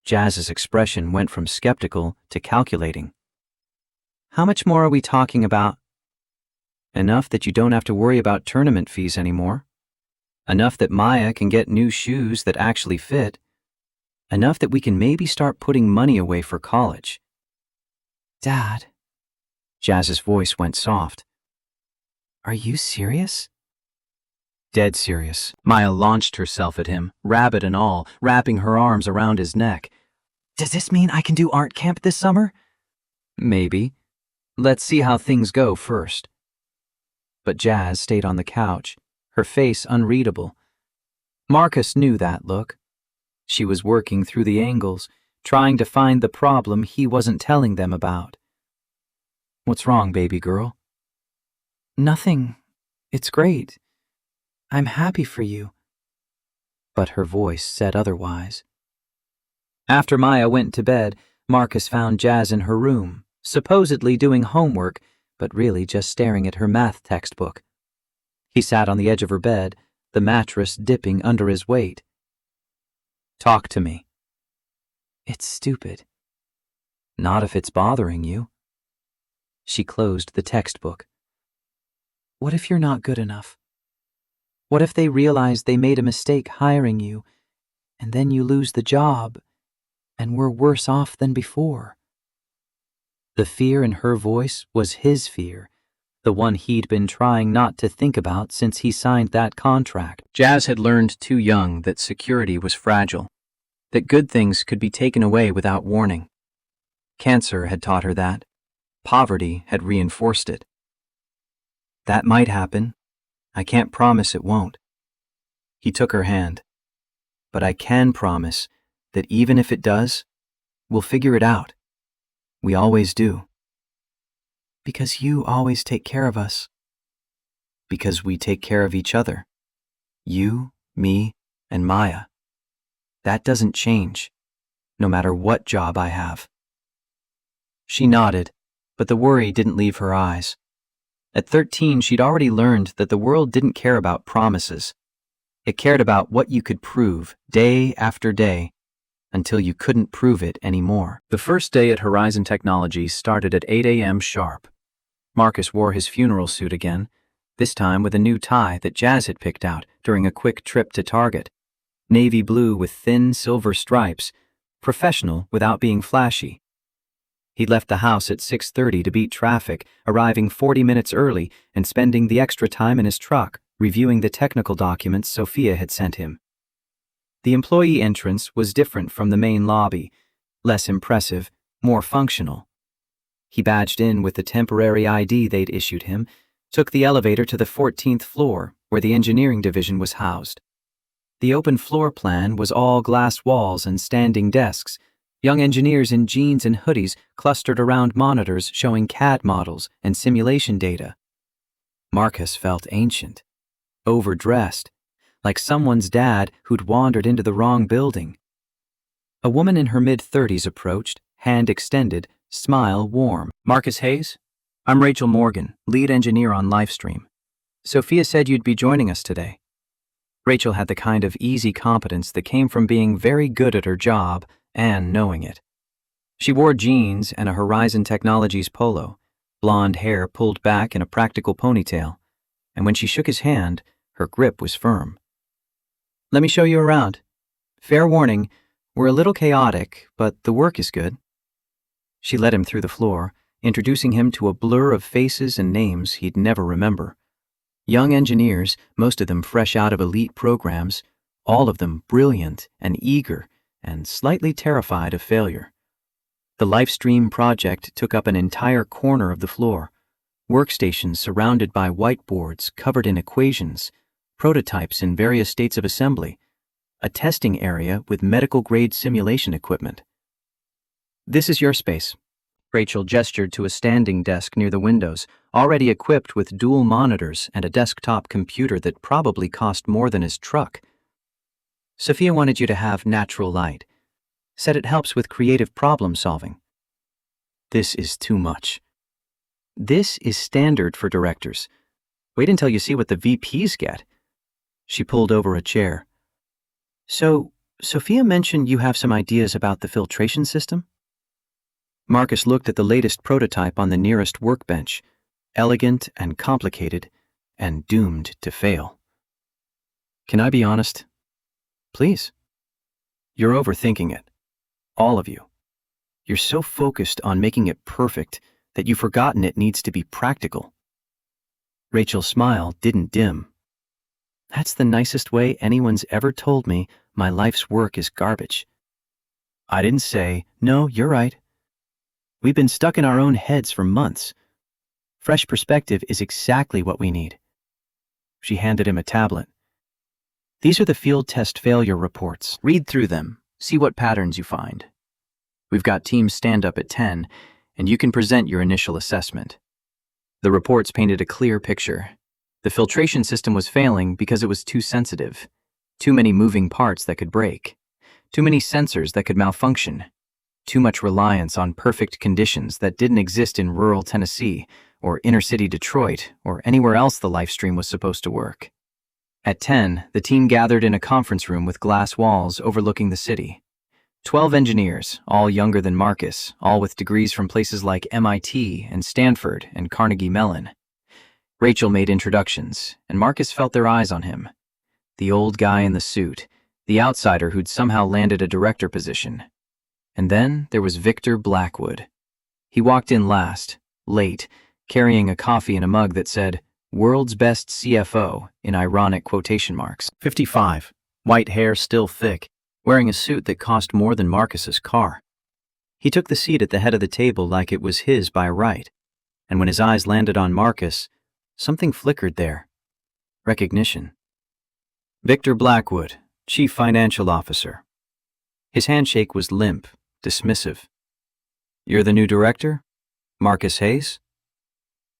Jazz's expression went from skeptical to calculating. How much more are we talking about? Enough that you don't have to worry about tournament fees anymore. Enough that Maya can get new shoes that actually fit. Enough that we can maybe start putting money away for college. Dad. Jazz's voice went soft. Are you serious? Dead serious. Maya launched herself at him, rabbit and all, wrapping her arms around his neck. Does this mean I can do art camp this summer? Maybe. Let's see how things go first. But Jazz stayed on the couch, her face unreadable. Marcus knew that look. She was working through the angles, trying to find the problem he wasn't telling them about. What's wrong, baby girl? Nothing. It's great. I'm happy for you. But her voice said otherwise. After Maya went to bed, Marcus found Jazz in her room, supposedly doing homework, but really just staring at her math textbook. He sat on the edge of her bed, the mattress dipping under his weight. Talk to me. It's stupid. Not if it's bothering you. She closed the textbook. What if you're not good enough? What if they realize they made a mistake hiring you, and then you lose the job, and we're worse off than before? The fear in her voice was his fear, the one he'd been trying not to think about since he signed that contract. Jazz had learned too young that security was fragile, that good things could be taken away without warning. Cancer had taught her that. Poverty had reinforced it. That might happen. I can't promise it won't. He took her hand. But I can promise that even if it does, we'll figure it out. We always do. Because you always take care of us. Because we take care of each other. You, me, and Maya. That doesn't change, no matter what job I have. She nodded, but the worry didn't leave her eyes. At 13, she'd already learned that the world didn't care about promises. It cared about what you could prove day after day, until you couldn't prove it anymore. The first day at Horizon Technologies started at 8 a.m. sharp. Marcus wore his funeral suit again, this time with a new tie that Jazz had picked out during a quick trip to Target. Navy blue with thin silver stripes, professional without being flashy. He left the house at 6:30 to beat traffic, arriving 40 minutes early and spending the extra time in his truck reviewing the technical documents Sophia had sent him. The employee entrance was different from the main lobby, less impressive, more functional. He badged in with the temporary ID they'd issued him, took the elevator to the 14th floor, where the engineering division was housed. The open floor plan was all glass walls and standing desks, young engineers in jeans and hoodies clustered around monitors showing CAD models and simulation data. Marcus felt ancient, overdressed, like someone's dad who'd wandered into the wrong building. A woman in her mid-30s approached, hand extended, smile warm. Marcus Hayes? I'm Rachel Morgan, lead engineer on Lifestream. Sophia said you'd be joining us today. Rachel had the kind of easy competence that came from being very good at her job and knowing it. She wore jeans and a Horizon Technologies polo, blonde hair pulled back in a practical ponytail, and when she shook his hand, her grip was firm. Let me show you around. Fair warning, we're a little chaotic, but the work is good. She led him through the floor, introducing him to a blur of faces and names he'd never remember. Young engineers, most of them fresh out of elite programs, all of them brilliant and eager and slightly terrified of failure. The Lifestream project took up an entire corner of the floor, workstations surrounded by whiteboards covered in equations, prototypes in various states of assembly, a testing area with medical-grade simulation equipment. "This is your space." Rachel gestured to a standing desk near the windows, already equipped with dual monitors and a desktop computer that probably cost more than his truck. "Sophia wanted you to have natural light. Said it helps with creative problem solving." "This is too much." "This is standard for directors. Wait until you see what the VPs get." She pulled over a chair. "So, Sophia mentioned you have some ideas about the filtration system?" Marcus looked at the latest prototype on the nearest workbench, elegant and complicated, and doomed to fail. "Can I be honest?" "Please." "You're overthinking it. All of you. You're so focused on making it perfect that you've forgotten it needs to be practical." Rachel's smile didn't dim. "That's the nicest way anyone's ever told me my life's work is garbage." "I didn't say, no, you're right. We've been stuck in our own heads for months. Fresh perspective is exactly what we need." She handed him a tablet. "These are the field test failure reports. Read through them, see what patterns you find. We've got teams stand up at 10, and you can present your initial assessment." The reports painted a clear picture. The filtration system was failing because it was too sensitive. Too many moving parts that could break. Too many sensors that could malfunction. Too much reliance on perfect conditions that didn't exist in rural Tennessee or inner-city Detroit or anywhere else the Lifestream was supposed to work. At 10, the team gathered in a conference room with glass walls overlooking the city. 12 engineers, all younger than Marcus, all with degrees from places like MIT and Stanford and Carnegie Mellon. Rachel made introductions, and Marcus felt their eyes on him. The old guy in the suit, the outsider who'd somehow landed a director position. And then there was Victor Blackwood. He walked in last, late, carrying a coffee in a mug that said, "World's Best CFO," in ironic quotation marks. 55, white hair still thick, wearing a suit that cost more than Marcus's car. He took the seat at the head of the table like it was his by right, and when his eyes landed on Marcus, something flickered there. Recognition. Victor Blackwood, Chief Financial Officer. His handshake was limp, dismissive. "You're the new director? Marcus Hayes?"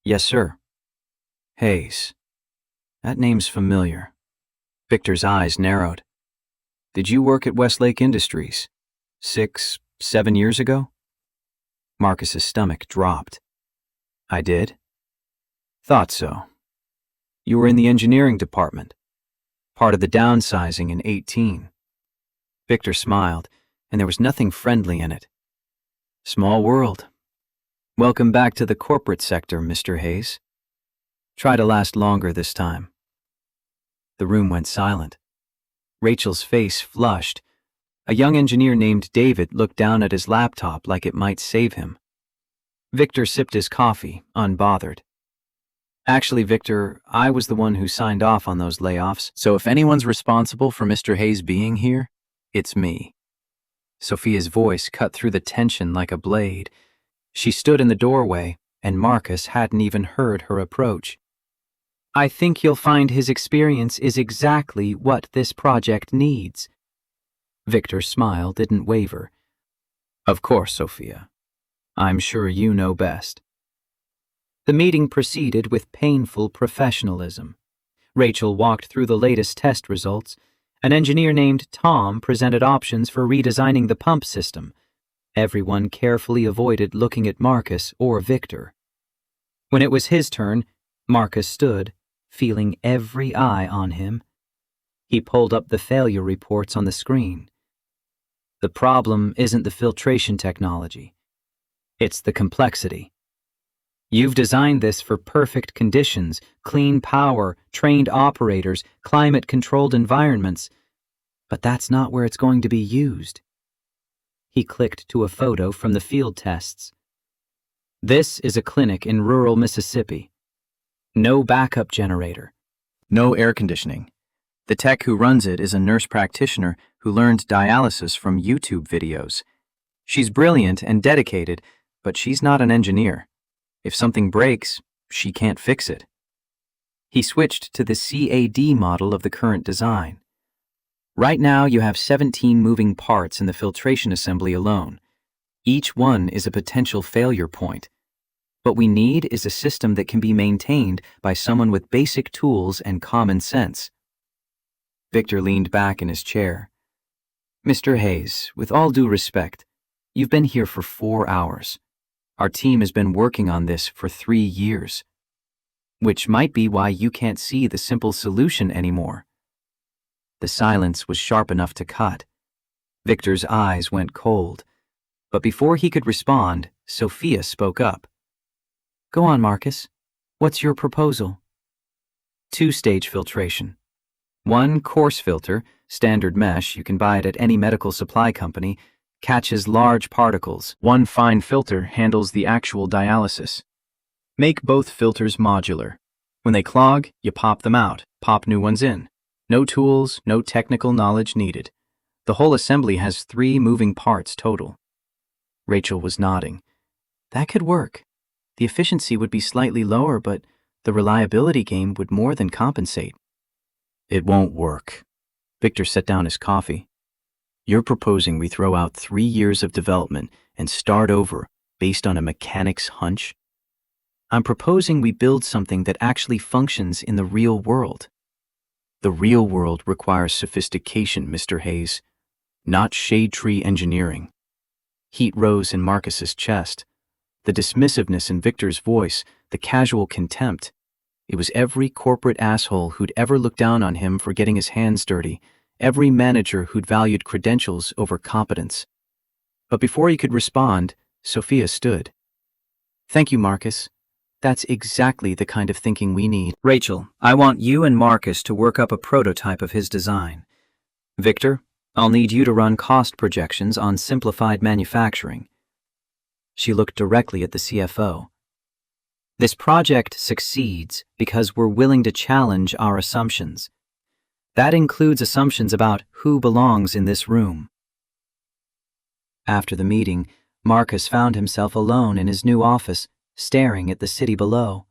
"Yes, sir." Hayes. That name's familiar. Victor's eyes narrowed. "Did you work at Westlake Industries 6, 7 years ago?" Marcus's stomach dropped. "I did." "Thought so. You were in the engineering department, part of the downsizing in 18. Victor smiled, and there was nothing friendly in it. "Small world. Welcome back to the corporate sector, Mr. Hayes. Try to last longer this time." The room went silent. Rachel's face flushed. A young engineer named David looked down at his laptop like it might save him. Victor sipped his coffee, unbothered. "Actually, Victor, I was the one who signed off on those layoffs, so if anyone's responsible for Mr. Hayes being here, it's me." Sophia's voice cut through the tension like a blade. She stood in the doorway, and Marcus hadn't even heard her approach. "I think you'll find his experience is exactly what this project needs." Victor's smile didn't waver. "Of course, Sophia. I'm sure you know best." The meeting proceeded with painful professionalism. Rachel walked through the latest test results. An engineer named Tom presented options for redesigning the pump system. Everyone carefully avoided looking at Marcus or Victor. When it was his turn, Marcus stood, feeling every eye on him. He pulled up the failure reports on the screen. "The problem isn't the filtration technology. It's the complexity. You've designed this for perfect conditions, clean power, trained operators, climate-controlled environments. But that's not where it's going to be used." He clicked to a photo from the field tests. This is a clinic in rural Mississippi. No backup generator. No air conditioning. The tech who runs it is a nurse practitioner who learned dialysis from YouTube videos. She's brilliant and dedicated, but she's not an engineer. If something breaks, she can't fix it. He switched to the CAD model of the current design. Right now, you have 17 moving parts in the filtration assembly alone. Each one is a potential failure point. What we need is a system that can be maintained by someone with basic tools and common sense. Victor leaned back in his chair. Mr. Hayes, with all due respect, you've been here for 4 hours. Our team has been working on this for 3 years. Which might be why you can't see the simple solution anymore. The silence was sharp enough to cut. Victor's eyes went cold. But before he could respond, Sophia spoke up. Go on, Marcus. What's your proposal? 2-stage filtration. 1 coarse filter, standard mesh, you can buy it at any medical supply company, catches large particles. 1 fine filter handles the actual dialysis. Make both filters modular. When they clog, you pop them out, pop new ones in. No tools, no technical knowledge needed. The whole assembly has 3 moving parts total. Rachel was nodding. That could work. The efficiency would be slightly lower, but the reliability gain would more than compensate. It won't work. Victor set down his coffee. You're proposing we throw out 3 years of development and start over based on a mechanic's hunch? I'm proposing we build something that actually functions in the real world. The real world requires sophistication, Mr. Hayes, not shade tree engineering. Heat rose in Marcus's chest. The dismissiveness in Victor's voice, the casual contempt. It was every corporate asshole who'd ever looked down on him for getting his hands dirty, every manager who'd valued credentials over competence. But before he could respond, Sophia stood. Thank you, Marcus. That's exactly the kind of thinking we need. Rachel, I want you and Marcus to work up a prototype of his design. Victor, I'll need you to run cost projections on simplified manufacturing. She looked directly at the CFO. This project succeeds because we're willing to challenge our assumptions. That includes assumptions about who belongs in this room. After the meeting, Marcus found himself alone in his new office, staring at the city below.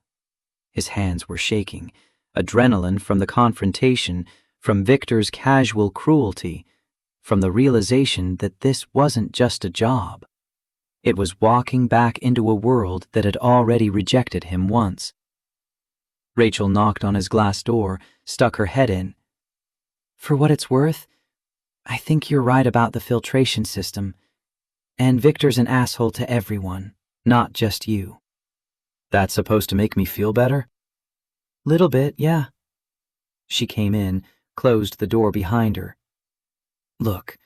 His hands were shaking, adrenaline from the confrontation, from Victor's casual cruelty, from the realization that this wasn't just a job. It was walking back into a world that had already rejected him once. Rachel knocked on his glass door, stuck her head in. For what it's worth, I think you're right about the filtration system. And Victor's an asshole to everyone, not just you. That's supposed to make me feel better? Little bit, yeah. She came in, closed the door behind her. Look,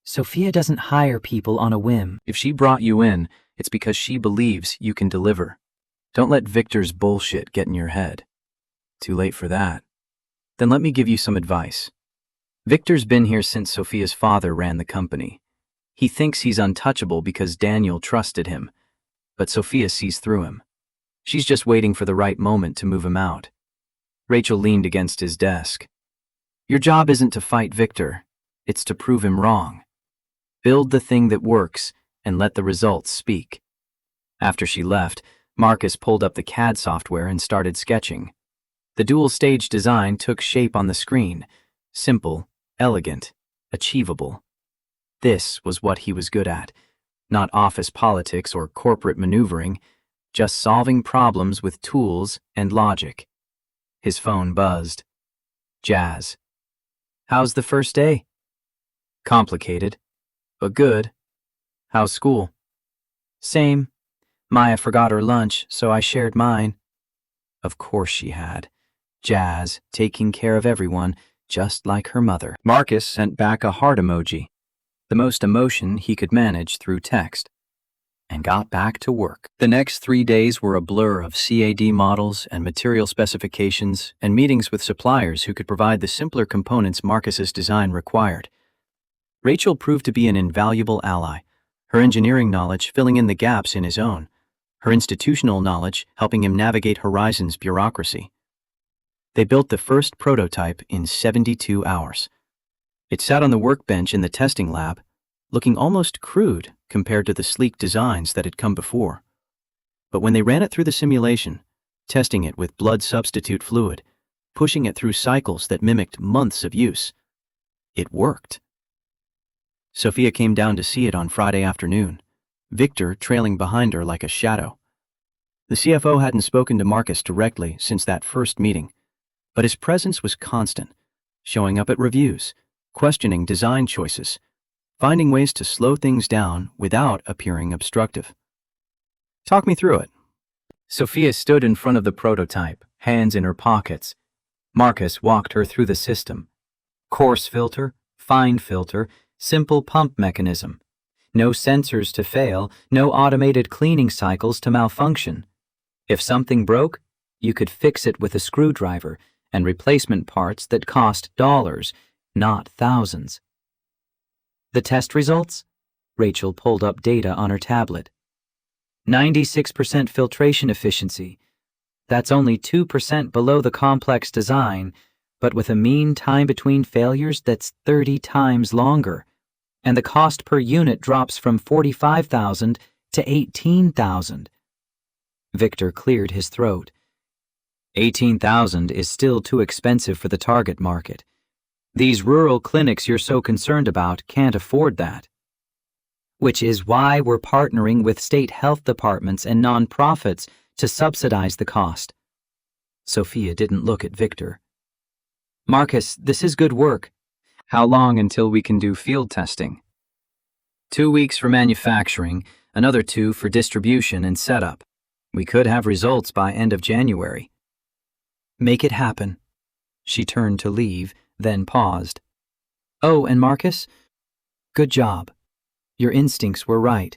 Sophia doesn't hire people on a whim. If she brought you in, it's because she believes you can deliver. Don't let Victor's bullshit get in your head. Too late for that. Then let me give you some advice. Victor's been here since Sophia's father ran the company. He thinks he's untouchable because Daniel trusted him, but Sophia sees through him. She's just waiting for the right moment to move him out. Rachel leaned against his desk. Your job isn't to fight Victor, it's to prove him wrong. Build the thing that works and let the results speak. After she left, Marcus pulled up the CAD software and started sketching. The dual-stage design took shape on the screen. Simple, elegant, achievable. This was what he was good at. Not office politics or corporate maneuvering, just solving problems with tools and logic. His phone buzzed. Jazz. How's the first day? Complicated, but good. How's school? Same. Maya forgot her lunch, so I shared mine. Of course she had. Jazz, taking care of everyone, just like her mother. Marcus sent back a heart emoji, the most emotion he could manage through text, and got back to work. The next 3 days were a blur of CAD models and material specifications and meetings with suppliers who could provide the simpler components Marcus's design required. Rachel proved to be an invaluable ally, her engineering knowledge filling in the gaps in his own. her institutional knowledge helping him navigate Horizon's bureaucracy. They built the first prototype in 72 hours. It sat on the workbench in the testing lab, looking almost crude compared to the sleek designs that had come before. But when they ran it through the simulation, testing it with blood substitute fluid, pushing it through cycles that mimicked months of use, it worked. Sophia came down to see it on Friday afternoon, Victor trailing behind her like a shadow. The CFO hadn't spoken to Marcus directly since that first meeting, but his presence was constant, showing up at reviews, questioning design choices, finding ways to slow things down without appearing obstructive. Talk me through it. Sophia stood in front of the prototype, hands in her pockets. Marcus walked her through the system. Coarse filter, fine filter, simple pump mechanism. No sensors to fail, no automated cleaning cycles to malfunction. If something broke, you could fix it with a screwdriver and replacement parts that cost dollars, not thousands. The test results? Rachel pulled up data on her tablet. 96% filtration efficiency. That's only 2% below the complex design, but with a mean time between failures that's 30 times longer. And the cost per unit drops from $45,000 to $18,000. Victor cleared his throat. $18,000 is still too expensive for the target market. These rural clinics you're so concerned about can't afford that. Which is why we're partnering with state health departments and nonprofits to subsidize the cost. Sophia didn't look at Victor. Marcus, this is good work. How long until we can do field testing? 2 weeks for manufacturing, another 2 for distribution and setup. We could have results by end of January. Make it happen. She turned to leave, then paused. Oh, and Marcus? Good job. Your instincts were right.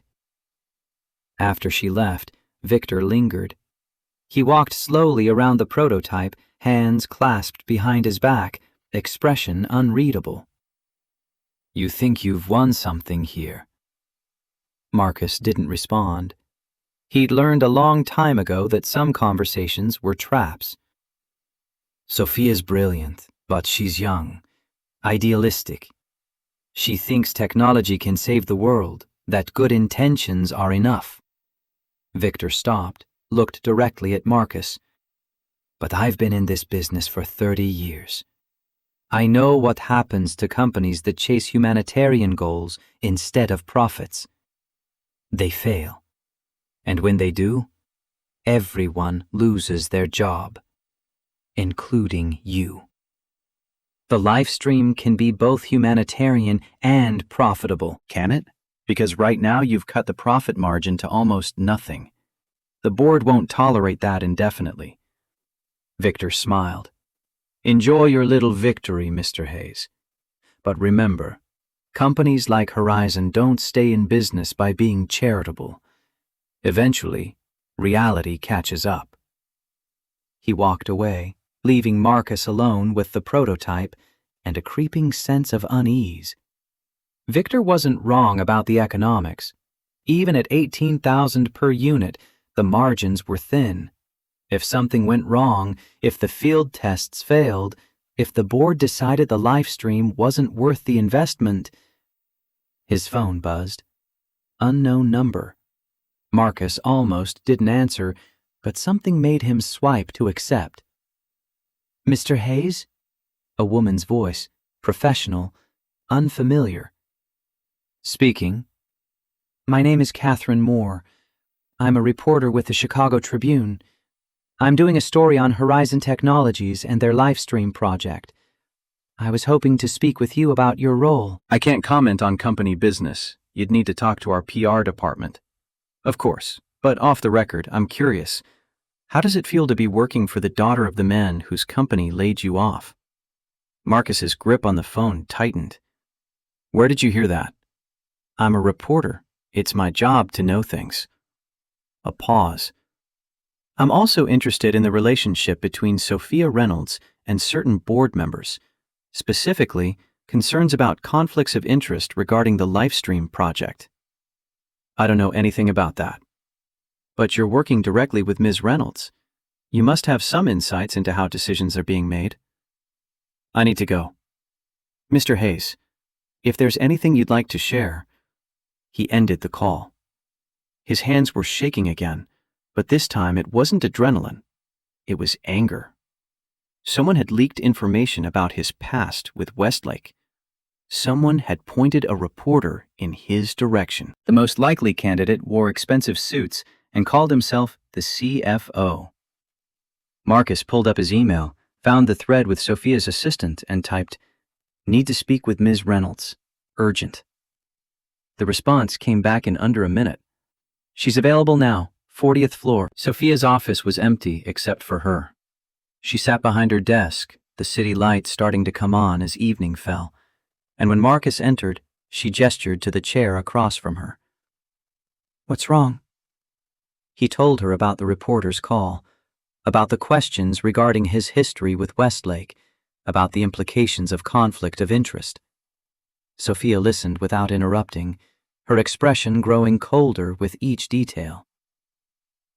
After she left, Victor lingered. He walked slowly around the prototype, hands clasped behind his back, expression unreadable. You think you've won something here? Marcus didn't respond. He'd learned a long time ago that some conversations were traps. Sophia's brilliant, but she's young, idealistic. She thinks technology can save the world, that good intentions are enough. Victor stopped, looked directly at Marcus. But I've been in this business for 30 years. I know what happens to companies that chase humanitarian goals instead of profits. They fail. And when they do, everyone loses their job, including you. The live stream can be both humanitarian and profitable. Can it? Because right now you've cut the profit margin to almost nothing. The board won't tolerate that indefinitely. Victor smiled. Enjoy your little victory, Mr. Hayes. But remember, companies like Horizon don't stay in business by being charitable. Eventually, reality catches up. He walked away, leaving Marcus alone with the prototype and a creeping sense of unease. Victor wasn't wrong about the economics. Even at $18,000 per unit, the margins were thin. If something went wrong, if the field tests failed, if the board decided the live stream wasn't worth the investment. His phone buzzed. Unknown number. Marcus almost didn't answer, but something made him swipe to accept. Mr. Hayes? A woman's voice, professional, unfamiliar. Speaking. My name is Catherine Moore. I'm a reporter with the Chicago Tribune. I'm doing a story on Horizon Technologies and their livestream project. I was hoping to speak with you about your role. I can't comment on company business. You'd need to talk to our PR department. Of course, but off the record, I'm curious. How does it feel to be working for the daughter of the man whose company laid you off? Marcus's grip on the phone tightened. Where did you hear that? I'm a reporter. It's my job to know things. A pause. I'm also interested in the relationship between Sophia Reynolds and certain board members, specifically concerns about conflicts of interest regarding the Livestream project. I don't know anything about that. But you're working directly with Ms. Reynolds. You must have some insights into how decisions are being made. I need to go. Mr. Hayes, if there's anything you'd like to share. He ended the call. His hands were shaking again, but this time it wasn't adrenaline. It was anger. Someone had leaked information about his past with Westlake. Someone had pointed a reporter in his direction. The most likely candidate wore expensive suits and called himself the CFO. Marcus pulled up his email, found the thread with Sophia's assistant, and typed, "Need to speak with Ms. Reynolds. Urgent." The response came back in under a minute. "She's available now, 40th floor." Sophia's office was empty except for her. She sat behind her desk, the city lights starting to come on as evening fell, and when Marcus entered, she gestured to the chair across from her. "What's wrong?" He told her about the reporter's call, about the questions regarding his history with Westlake, about the implications of conflict of interest. Sophia listened without interrupting, her expression growing colder with each detail.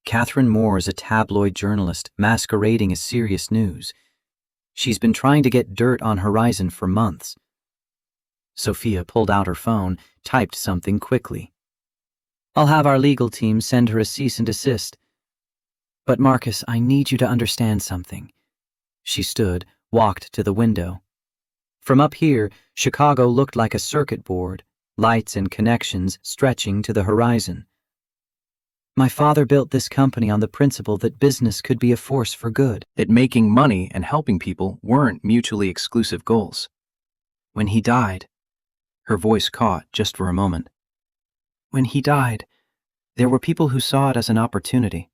Catherine Moore's a tabloid journalist masquerading as serious news. She's been trying to get dirt on Horizon for months. Sophia pulled out her phone, typed something quickly. "I'll have our legal team send her a cease and desist. But Marcus, I need you to understand something." She stood, walked to the window. From up here, Chicago looked like a circuit board, lights and connections stretching to the horizon. "My father built this company on the principle that business could be a force for good, that making money and helping people weren't mutually exclusive goals. When he died," her voice caught just for a moment. "When he died, there were people who saw it as an opportunity.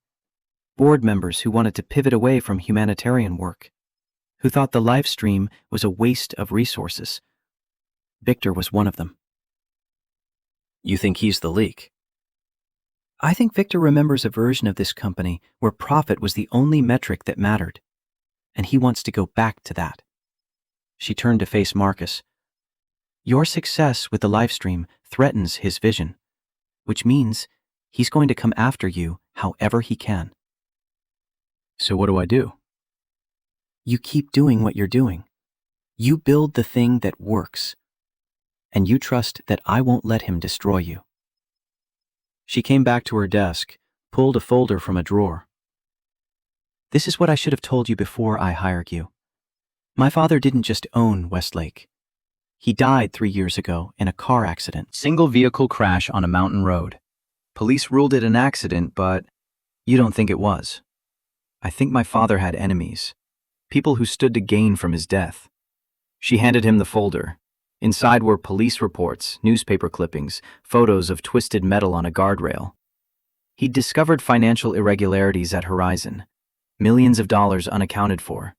Board members who wanted to pivot away from humanitarian work, who thought the live stream was a waste of resources. Victor was one of them." "You think he's the leak?" "I think Victor remembers a version of this company where profit was the only metric that mattered, and he wants to go back to that." She turned to face Marcus. "Your success with the live stream threatens his vision, which means he's going to come after you however he can." "So what do I do?" "You keep doing what you're doing. You build the thing that works, and you trust that I won't let him destroy you." She came back to her desk, pulled a folder from a drawer. "This is what I should have told you before I hired you. My father didn't just own Westlake. He died 3 years ago in a car accident. Single vehicle crash on a mountain road. Police ruled it an accident, but you don't think it was. I think my father had enemies, people who stood to gain from his death." She handed him the folder. Inside were police reports, newspaper clippings, photos of twisted metal on a guardrail. He'd discovered financial irregularities at Horizon, millions of dollars unaccounted for.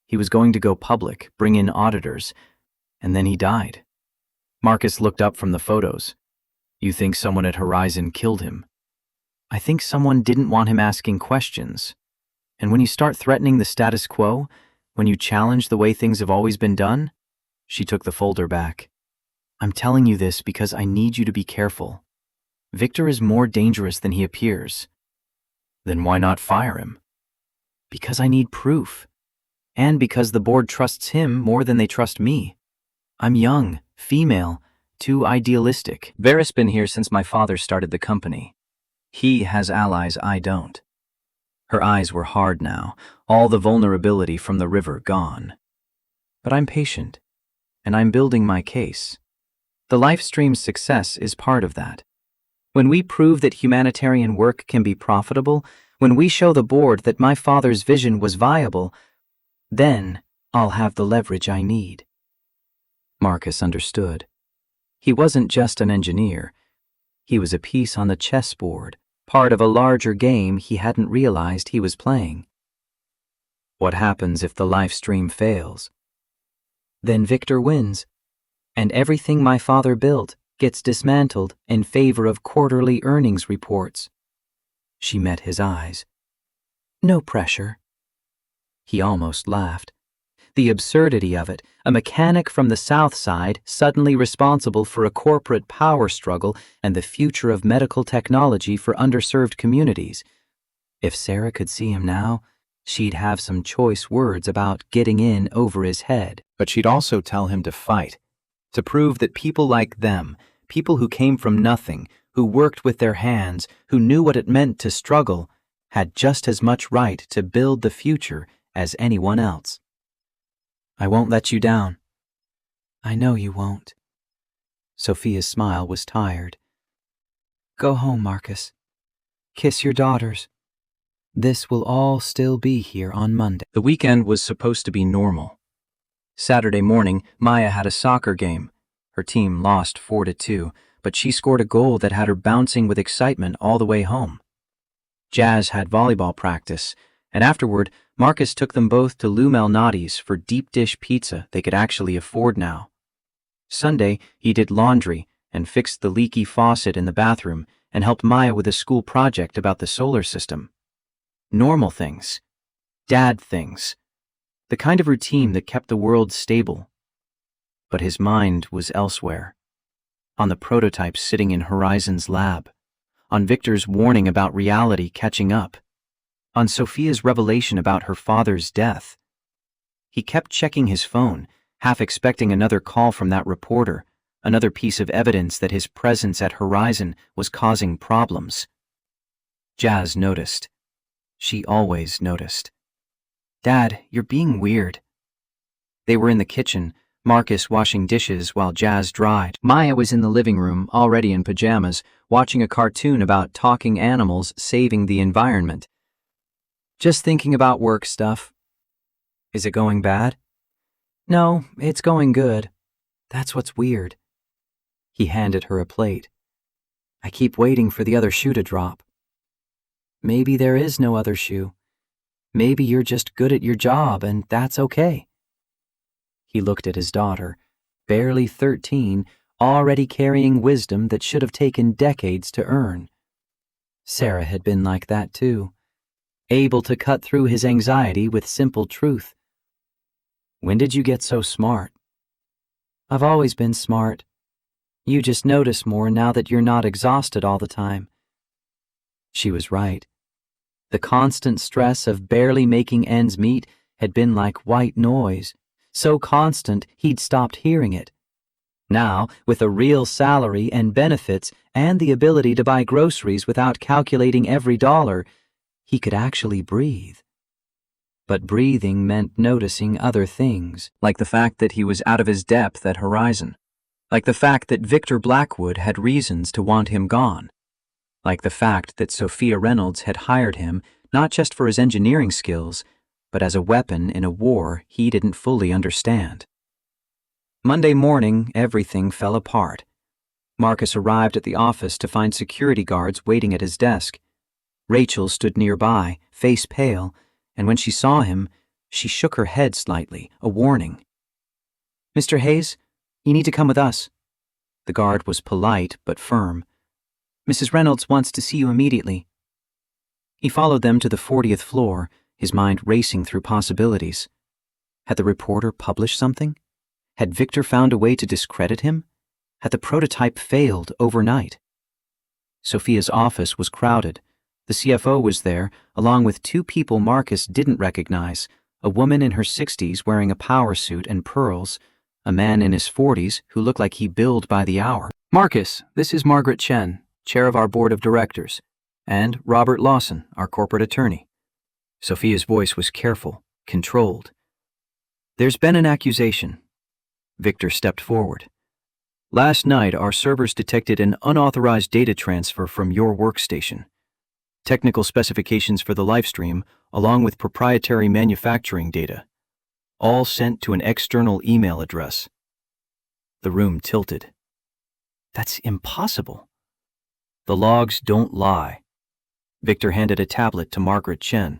He was going to go public, bring in auditors, and then he died. Marcus looked up from the photos. "You think someone at Horizon killed him?" "I think someone didn't want him asking questions. And when you start threatening the status quo, when you challenge the way things have always been done," she took the folder back. "I'm telling you this because I need you to be careful. Victor is more dangerous than he appears." "Then why not fire him?" "Because I need proof. And because the board trusts him more than they trust me. I'm young, female, too idealistic. Vera's been here since my father started the company. He has allies I don't." Her eyes were hard now, all the vulnerability from the river gone. "But I'm patient, and I'm building my case. The live stream's success is part of that. When we prove that humanitarian work can be profitable, when we show the board that my father's vision was viable, then I'll have the leverage I need." Marcus understood. He wasn't just an engineer. He was a piece on the chessboard, part of a larger game he hadn't realized he was playing. "What happens if the live stream fails?" "Then Victor wins, and everything my father built gets dismantled in favor of quarterly earnings reports." She met his eyes. "No pressure." He almost laughed. The absurdity of it, a mechanic from the South Side suddenly responsible for a corporate power struggle and the future of medical technology for underserved communities. If Sarah could see him now, she'd have some choice words about getting in over his head. But she'd also tell him to fight, to prove that people like them, people who came from nothing, who worked with their hands, who knew what it meant to struggle, had just as much right to build the future as anyone else. I won't let you down. I know you won't. Sophia's smile was tired. Go home, Marcus. Kiss your daughters. This will all still be here on Monday. The weekend was supposed to be normal. Saturday morning, Maya had a soccer game. Her team lost 4-2, but she scored a goal that had her bouncing with excitement all the way home. Jazz had volleyball practice, and afterward, Marcus took them both to Lou Malnati's for deep dish pizza they could actually afford now. Sunday, he did laundry and fixed the leaky faucet in the bathroom and helped Maya with a school project about the solar system. Normal things. Dad things. The kind of routine that kept the world stable. But his mind was elsewhere. On the prototype sitting in Horizon's lab. On Victor's warning about reality catching up. On Sophia's revelation about her father's death. He kept checking his phone, half expecting another call from that reporter, another piece of evidence that his presence at Horizon was causing problems. Jazz noticed. She always noticed. Dad, you're being weird. They were in the kitchen, Marcus washing dishes while Jazz dried. Maya was in the living room, already in pajamas, watching a cartoon about talking animals saving the environment. Just thinking about work stuff. Is it going bad? No, it's going good. That's what's weird. He handed her a plate. I keep waiting for the other shoe to drop. Maybe there is no other shoe. Maybe you're just good at your job and that's okay. He looked at his daughter, barely 13, already carrying wisdom that should have taken decades to earn. Sarah had been like that too, able to cut through his anxiety with simple truth. When did you get so smart? I've always been smart. You just notice more now that you're not exhausted all the time. She was right. The constant stress of barely making ends meet had been like white noise, so constant he'd stopped hearing it. Now, with a real salary and benefits and the ability to buy groceries without calculating every dollar, he could actually breathe. But breathing meant noticing other things, like the fact that he was out of his depth at Horizon, like the fact that Victor Blackwood had reasons to want him gone, like the fact that Sophia Reynolds had hired him not just for his engineering skills, but as a weapon in a war he didn't fully understand. Monday morning, everything fell apart. Marcus arrived at the office to find security guards waiting at his desk. Rachel stood nearby, face pale, and when she saw him, she shook her head slightly, a warning. Mr. Hayes, you need to come with us. The guard was polite but firm. Mrs. Reynolds wants to see you immediately. He followed them to the 40th floor, his mind racing through possibilities. Had the reporter published something? Had Victor found a way to discredit him? Had the prototype failed overnight? Sophia's office was crowded. The CFO was there, along with two people Marcus didn't recognize, a woman in her 60s wearing a power suit and pearls, a man in his 40s who looked like he billed by the hour. Marcus, this is Margaret Chen, chair of our board of directors, and Robert Lawson, our corporate attorney. Sophia's voice was careful, controlled. There's been an accusation. Victor stepped forward. Last night, our servers detected an unauthorized data transfer from your workstation. Technical specifications for the livestream, along with proprietary manufacturing data, all sent to an external email address. The room tilted. That's impossible. The logs don't lie. Victor handed a tablet to Margaret Chen.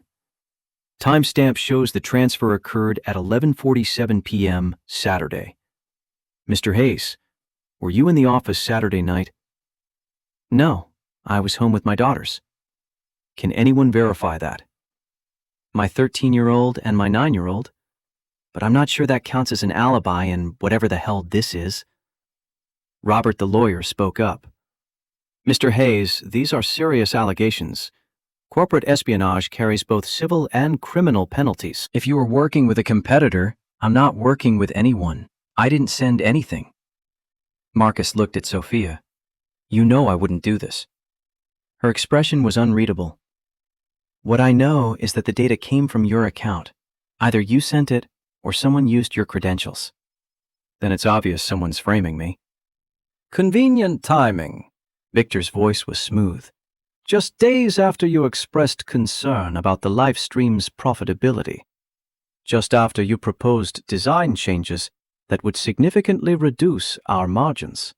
Timestamp shows the transfer occurred at 11:47 p.m. Saturday. Mr. Hayes, were you in the office Saturday night? No, I was home with my daughters. Can anyone verify that? My 13-year-old and my 9-year-old? but I'm not sure that counts as an alibi in whatever the hell this is. Robert the lawyer spoke up. Mr. Hayes, these are serious allegations. Corporate espionage carries both civil and criminal penalties. If you were working with a competitor, I'm not working with anyone. I didn't send anything. Marcus looked at Sophia. You know I wouldn't do this. Her expression was unreadable. What I know is that the data came from your account. Either you sent it or someone used your credentials. Then it's obvious someone's framing me. Convenient timing. Victor's voice was smooth. Just days after you expressed concern about the live stream's profitability. Just after you proposed design changes that would significantly reduce our margins.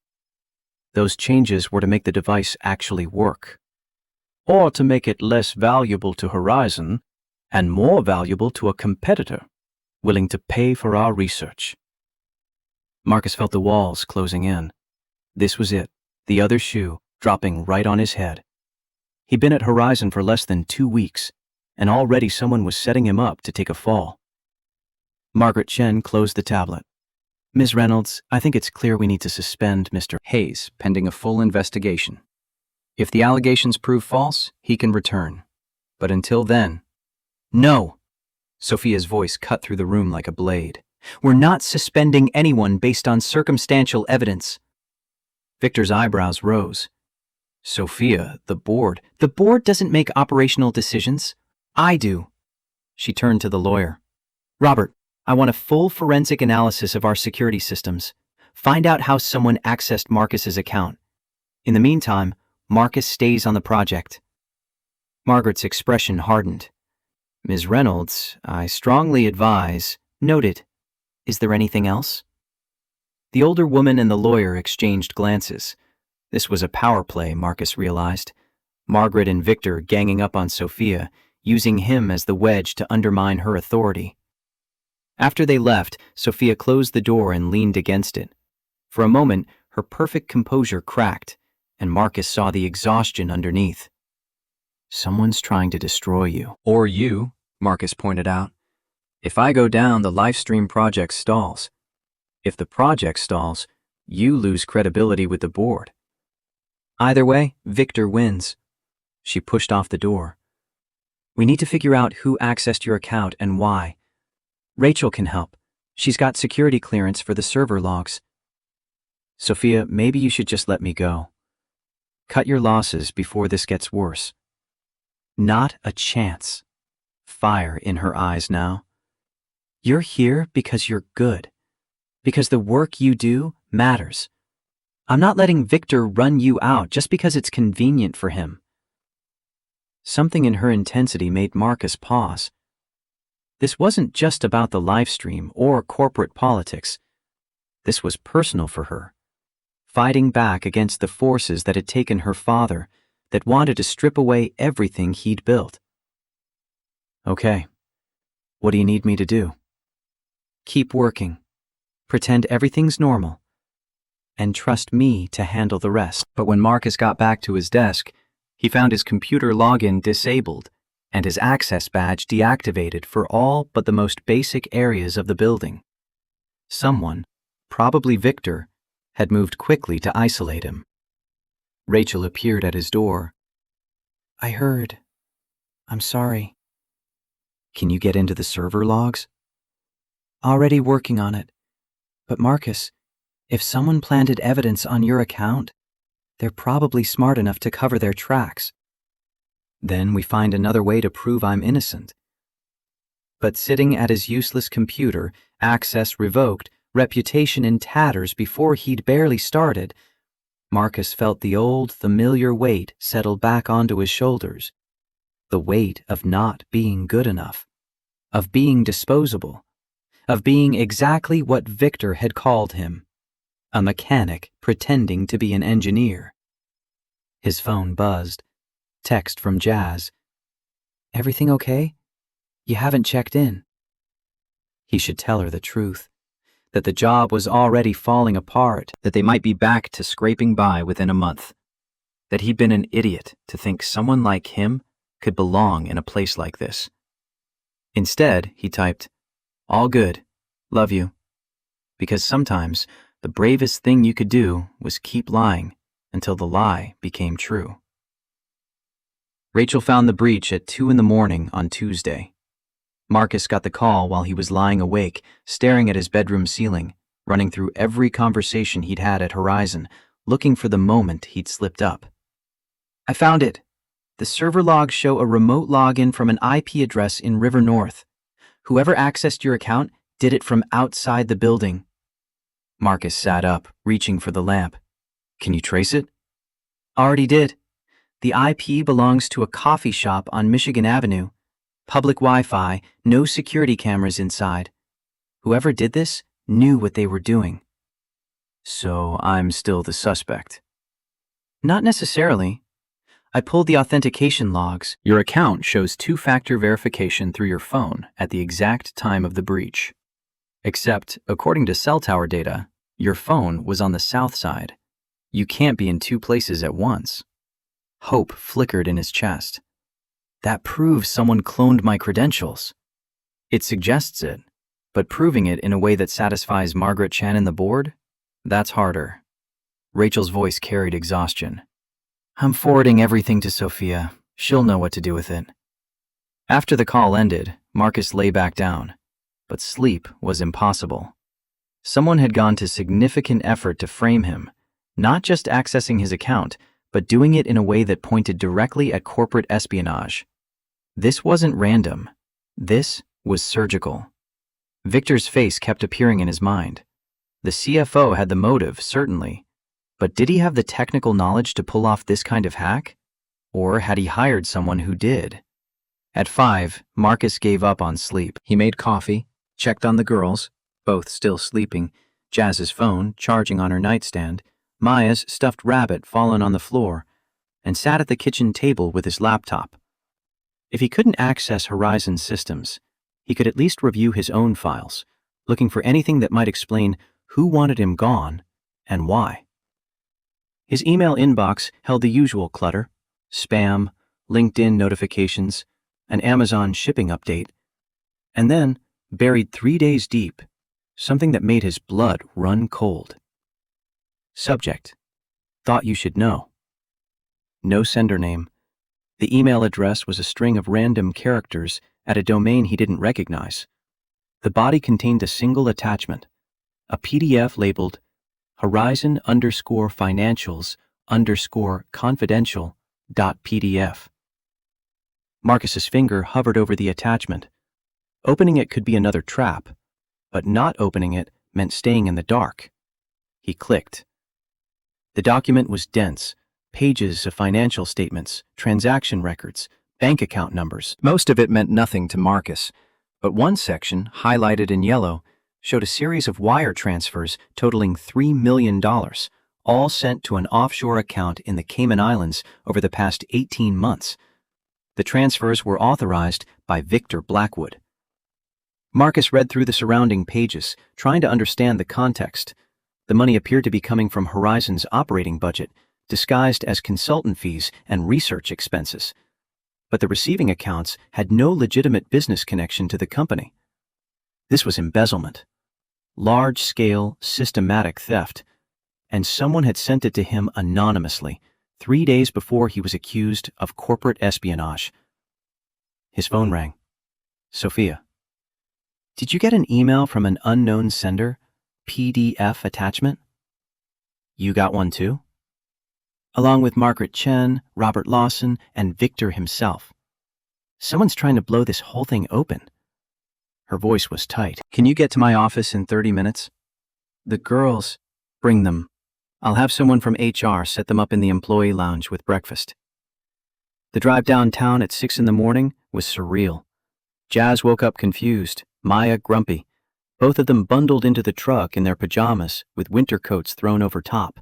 Those changes were to make the device actually work. Or to make it less valuable to Horizon and more valuable to a competitor willing to pay for our research. Marcus felt the walls closing in. This was it, the other shoe dropping right on his head. He'd been at Horizon for less than 2 weeks, and already someone was setting him up to take a fall. Margaret Chen closed the tablet. Ms. Reynolds, I think it's clear we need to suspend Mr. Hayes, pending a full investigation. If the allegations prove false, he can return. But until then... No! Sophia's voice cut through the room like a blade. We're not suspending anyone based on circumstantial evidence. Victor's eyebrows rose. Sophia, the board doesn't make operational decisions. I do. She turned to the lawyer. Robert, I want a full forensic analysis of our security systems. Find out how someone accessed Marcus's account. In the meantime, Marcus stays on the project. Margaret's expression hardened. Ms. Reynolds, I strongly advise... Noted. Is there anything else? The older woman and the lawyer exchanged glances. This was a power play, Marcus realized. Margaret and Victor ganging up on Sophia, using him as the wedge to undermine her authority. After they left, Sophia closed the door and leaned against it. For a moment, her perfect composure cracked, and Marcus saw the exhaustion underneath. Someone's trying to destroy you. Or you, Marcus pointed out. If I go down, the livestream project stalls. If the project stalls, you lose credibility with the board. Either way, Victor wins. She pushed off the door. We need to figure out who accessed your account and why. Rachel can help. She's got security clearance for the server logs. Sophia, maybe you should just let me go. Cut your losses before this gets worse. Not a chance. Fire in her eyes now. You're here because you're good. Because the work you do matters. I'm not letting Victor run you out just because it's convenient for him. Something in her intensity made Marcus pause. This wasn't just about the livestream or corporate politics. This was personal for her. Fighting back against the forces that had taken her father, that wanted to strip away everything he'd built. Okay. What do you need me to do? Keep working. Pretend everything's normal. And trust me to handle the rest. But when Marcus got back to his desk, he found his computer login disabled and his access badge deactivated for all but the most basic areas of the building. Someone, probably Victor, had moved quickly to isolate him. Rachel appeared at his door. I heard. I'm sorry. Can you get into the server logs? Already working on it. But Marcus, if someone planted evidence on your account, they're probably smart enough to cover their tracks. Then we find another way to prove I'm innocent. But sitting at his useless computer, access revoked, reputation in tatters before he'd barely started, Marcus felt the old, familiar weight settle back onto his shoulders. The weight of not being good enough, of being disposable, of being exactly what Victor had called him, a mechanic pretending to be an engineer. His phone buzzed. Text from Jazz. Everything okay? You haven't checked in. He should tell her the truth, that the job was already falling apart, that they might be back to scraping by within a month, that he'd been an idiot to think someone like him could belong in a place like this. Instead, he typed, all good, Love you. Because sometimes the bravest thing you could do was keep lying until the lie became true. Rachel found the breach at 2 a.m. on Tuesday. Marcus got the call while he was lying awake, staring at his bedroom ceiling, running through every conversation he'd had at Horizon, looking for the moment he'd slipped up. I found it. The server logs show a remote login from an IP address in River North. Whoever accessed your account did it from outside the building. Marcus sat up, reaching for the lamp. Can you trace it? Already did. The IP belongs to a coffee shop on Michigan Avenue. Public Wi-Fi, no security cameras inside. Whoever did this knew what they were doing. So I'm still the suspect. Not necessarily. I pulled the authentication logs. Your account shows two-factor verification through your phone at the exact time of the breach. Except, according to cell tower data, your phone was on the south side. You can't be in two places at once. Hope flickered in his chest. That proves someone cloned my credentials. It suggests it, but proving it in a way that satisfies Margaret Chan and the board? That's harder. Rachel's voice carried exhaustion. I'm forwarding everything to Sophia. She'll know what to do with it. After the call ended, Marcus lay back down, but sleep was impossible. Someone had gone to significant effort to frame him, not just accessing his account, but doing it in a way that pointed directly at corporate espionage. This wasn't random. This was surgical. Victor's face kept appearing in his mind. The CFO had the motive, certainly, but did he have the technical knowledge to pull off this kind of hack? Or had he hired someone who did? At 5, Marcus gave up on sleep. He made coffee, checked on the girls, both still sleeping, Jazz's phone charging on her nightstand, Maya's stuffed rabbit fallen on the floor, and sat at the kitchen table with his laptop. If he couldn't access Horizon's systems, he could at least review his own files, looking for anything that might explain who wanted him gone and why. His email inbox held the usual clutter: spam, LinkedIn notifications, an Amazon shipping update, and then, buried 3 days deep, something that made his blood run cold. Subject: thought you should know. No sender name. The email address was a string of random characters at a domain he didn't recognize. The body contained a single attachment, a PDF labeled horizon_financials_confidential.pdf. Marcus's finger hovered over the attachment. Opening it could be another trap, but not opening it meant staying in the dark. He clicked. The document was dense, pages of financial statements, transaction records, bank account numbers. Most of it meant nothing to Marcus, but one section, highlighted in yellow, showed a series of wire transfers totaling $3 million, all sent to an offshore account in the Cayman Islands over the past 18 months. The transfers were authorized by Victor Blackwood. Marcus read through the surrounding pages, trying to understand the context. The money appeared to be coming from Horizon's operating budget, disguised as consultant fees and research expenses. But the receiving accounts had no legitimate business connection to the company. This was embezzlement. Large-scale, systematic theft. And someone had sent it to him anonymously, 3 days before he was accused of corporate espionage. His phone rang. Sophia. Did you get an email from an unknown sender? PDF attachment? You got one too? Along with Margaret Chen, Robert Lawson, and Victor himself. Someone's trying to blow this whole thing open. Her voice was tight. Can you get to my office in 30 minutes? The girls, bring them. I'll have someone from HR set them up in the employee lounge with breakfast. The drive downtown at 6 a.m. was surreal. Jazz woke up confused, Maya grumpy, both of them bundled into the truck in their pajamas with winter coats thrown over top.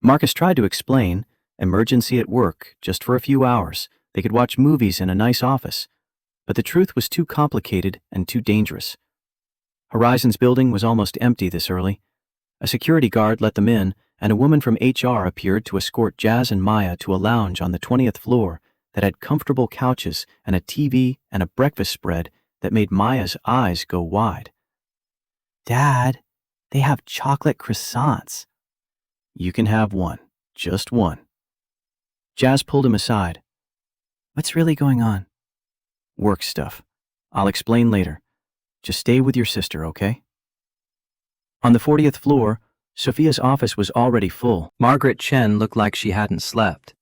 Marcus tried to explain, emergency at work, just for a few hours. They could watch movies in a nice office. But the truth was too complicated and too dangerous. Horizon's building was almost empty this early. A security guard let them in, and a woman from HR appeared to escort Jazz and Maya to a lounge on the 20th floor that had comfortable couches and a TV and a breakfast spread that made Maya's eyes go wide. Dad, they have chocolate croissants. You can have one, just one. Jazz pulled him aside. What's really going on? Work stuff. I'll explain later. Just stay with your sister, okay? On the 40th floor, Sophia's office was already full. Margaret Chen looked like she hadn't slept.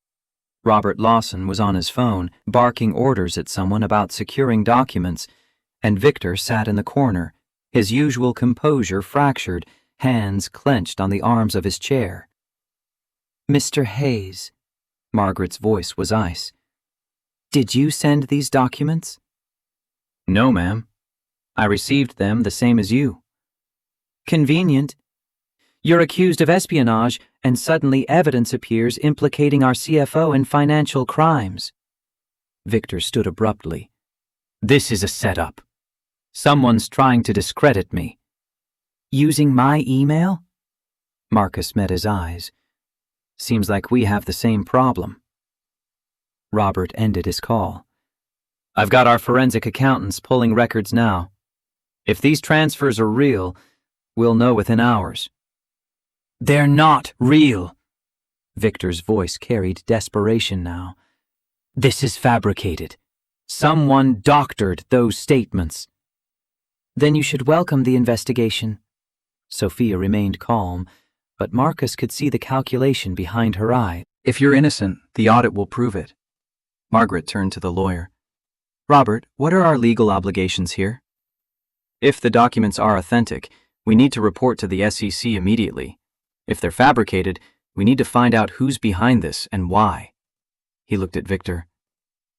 Robert Lawson was on his phone, barking orders at someone about securing documents, and Victor sat in the corner, his usual composure fractured, hands clenched on the arms of his chair. Mr. Hayes, Margaret's voice was ice. Did you send these documents? No, ma'am. I received them the same as you. Convenient. You're accused of espionage, and suddenly evidence appears implicating our CFO in financial crimes. Victor stood abruptly. This is a setup. Someone's trying to discredit me. Using my email? Marcus met his eyes. Seems like we have the same problem. Robert ended his call. I've got our forensic accountants pulling records now. If these transfers are real, we'll know within hours. They're not real. Victor's voice carried desperation now. This is fabricated. Someone doctored those statements. Then you should welcome the investigation. Sophia remained calm, but Marcus could see the calculation behind her eye. If you're innocent, the audit will prove it. Margaret turned to the lawyer. Robert, what are our legal obligations here? If the documents are authentic, we need to report to the SEC immediately. If they're fabricated, we need to find out who's behind this and why. He looked at Victor.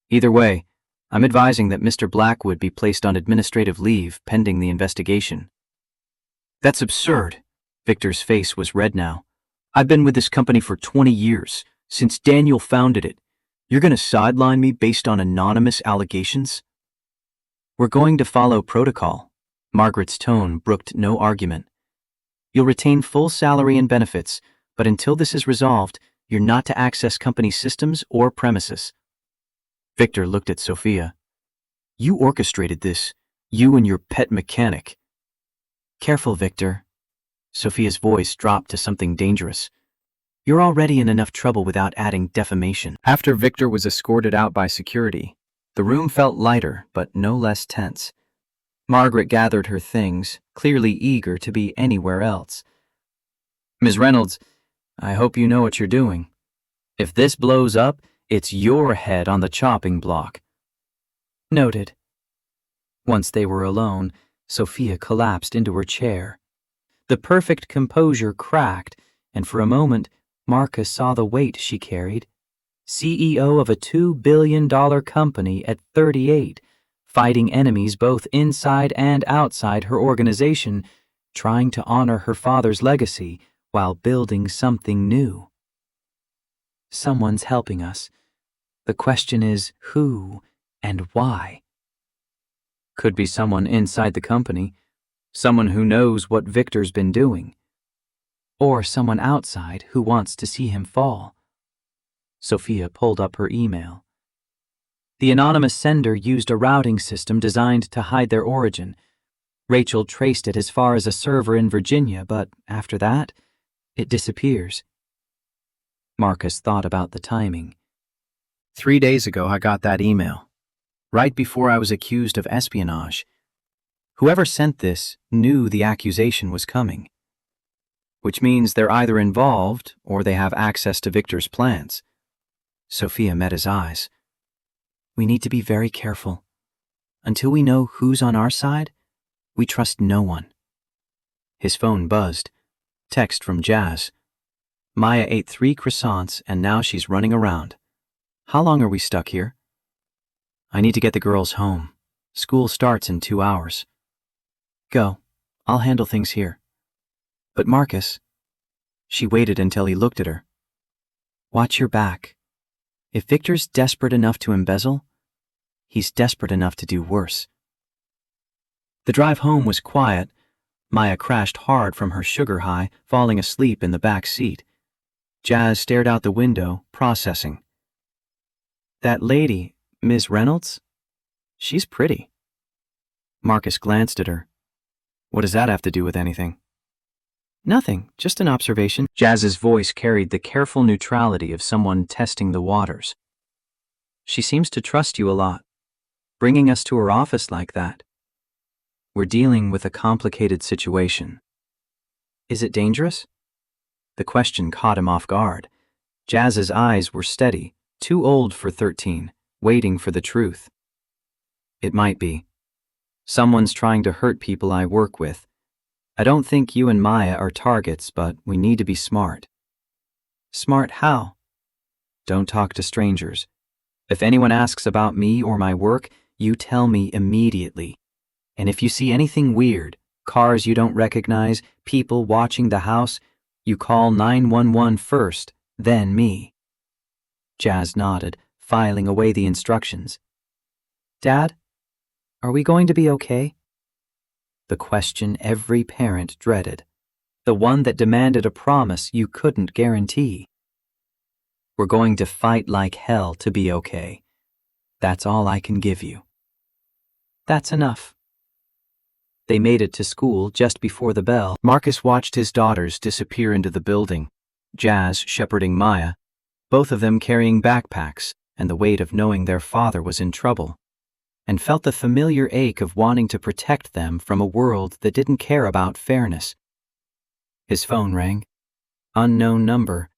Either way, I'm advising that Mr. Blackwood be placed on administrative leave pending the investigation. That's absurd. Victor's face was red now. I've been with this company for 20 years, since Daniel founded it. You're going to sideline me based on anonymous allegations? We're going to follow protocol. Margaret's tone brooked no argument. You'll retain full salary and benefits, but until this is resolved, you're not to access company systems or premises. Victor looked at Sophia. You orchestrated this, you and your pet mechanic. Careful, Victor. Sophia's voice dropped to something dangerous. You're already in enough trouble without adding defamation. After Victor was escorted out by security, the room felt lighter but no less tense. Margaret gathered her things, clearly eager to be anywhere else. Ms. Reynolds, I hope you know what you're doing. If this blows up, it's your head on the chopping block. Noted. Once they were alone, Sophia collapsed into her chair. The perfect composure cracked, and for a moment, Marcus saw the weight she carried. CEO of a $2 billion company at 38, fighting enemies both inside and outside her organization, trying to honor her father's legacy while building something new. Someone's helping us. The question is who and why. Could be someone inside the company, someone who knows what Victor's been doing, or someone outside who wants to see him fall. Sophia pulled up her email. The anonymous sender used a routing system designed to hide their origin. Rachel traced it as far as a server in Virginia, but after that, it disappears. Marcus thought about the timing. 3 days ago, I got that email, right before I was accused of espionage. Whoever sent this knew the accusation was coming, which means they're either involved or they have access to Victor's plans. Sophia met his eyes. We need to be very careful. Until we know who's on our side, we trust no one. His phone buzzed. Text from Jazz. Maya ate 3 croissants and now she's running around. How long are we stuck here? I need to get the girls home. School starts in 2 hours. Go. I'll handle things here. But Marcus. She waited until he looked at her. Watch your back. If Victor's desperate enough to embezzle, he's desperate enough to do worse. The drive home was quiet. Maya crashed hard from her sugar high, falling asleep in the back seat. Jazz stared out the window, processing. That lady, Ms. Reynolds? She's pretty. Marcus glanced at her. What does that have to do with anything? Nothing, just an observation. Jazz's voice carried the careful neutrality of someone testing the waters. She seems to trust you a lot, bringing us to her office like that. We're dealing with a complicated situation. Is it dangerous? The question caught him off guard. Jazz's eyes were steady, too old for 13, waiting for the truth. It might be. Someone's trying to hurt people I work with. I don't think you and Maya are targets, but we need to be smart. Smart how? Don't talk to strangers. If anyone asks about me or my work, you tell me immediately. And if you see anything weird, cars you don't recognize, people watching the house, you call 911 first, then me. Jazz nodded, filing away the instructions. Dad, are we going to be okay? The question every parent dreaded, the one that demanded a promise you couldn't guarantee. We're going to fight like hell to be okay. That's all I can give you. That's enough. They made it to school just before the bell. Marcus watched his daughters disappear into the building, Jazz shepherding Maya, both of them carrying backpacks and the weight of knowing their father was in trouble, and felt the familiar ache of wanting to protect them from a world that didn't care about fairness. His phone rang. Unknown number.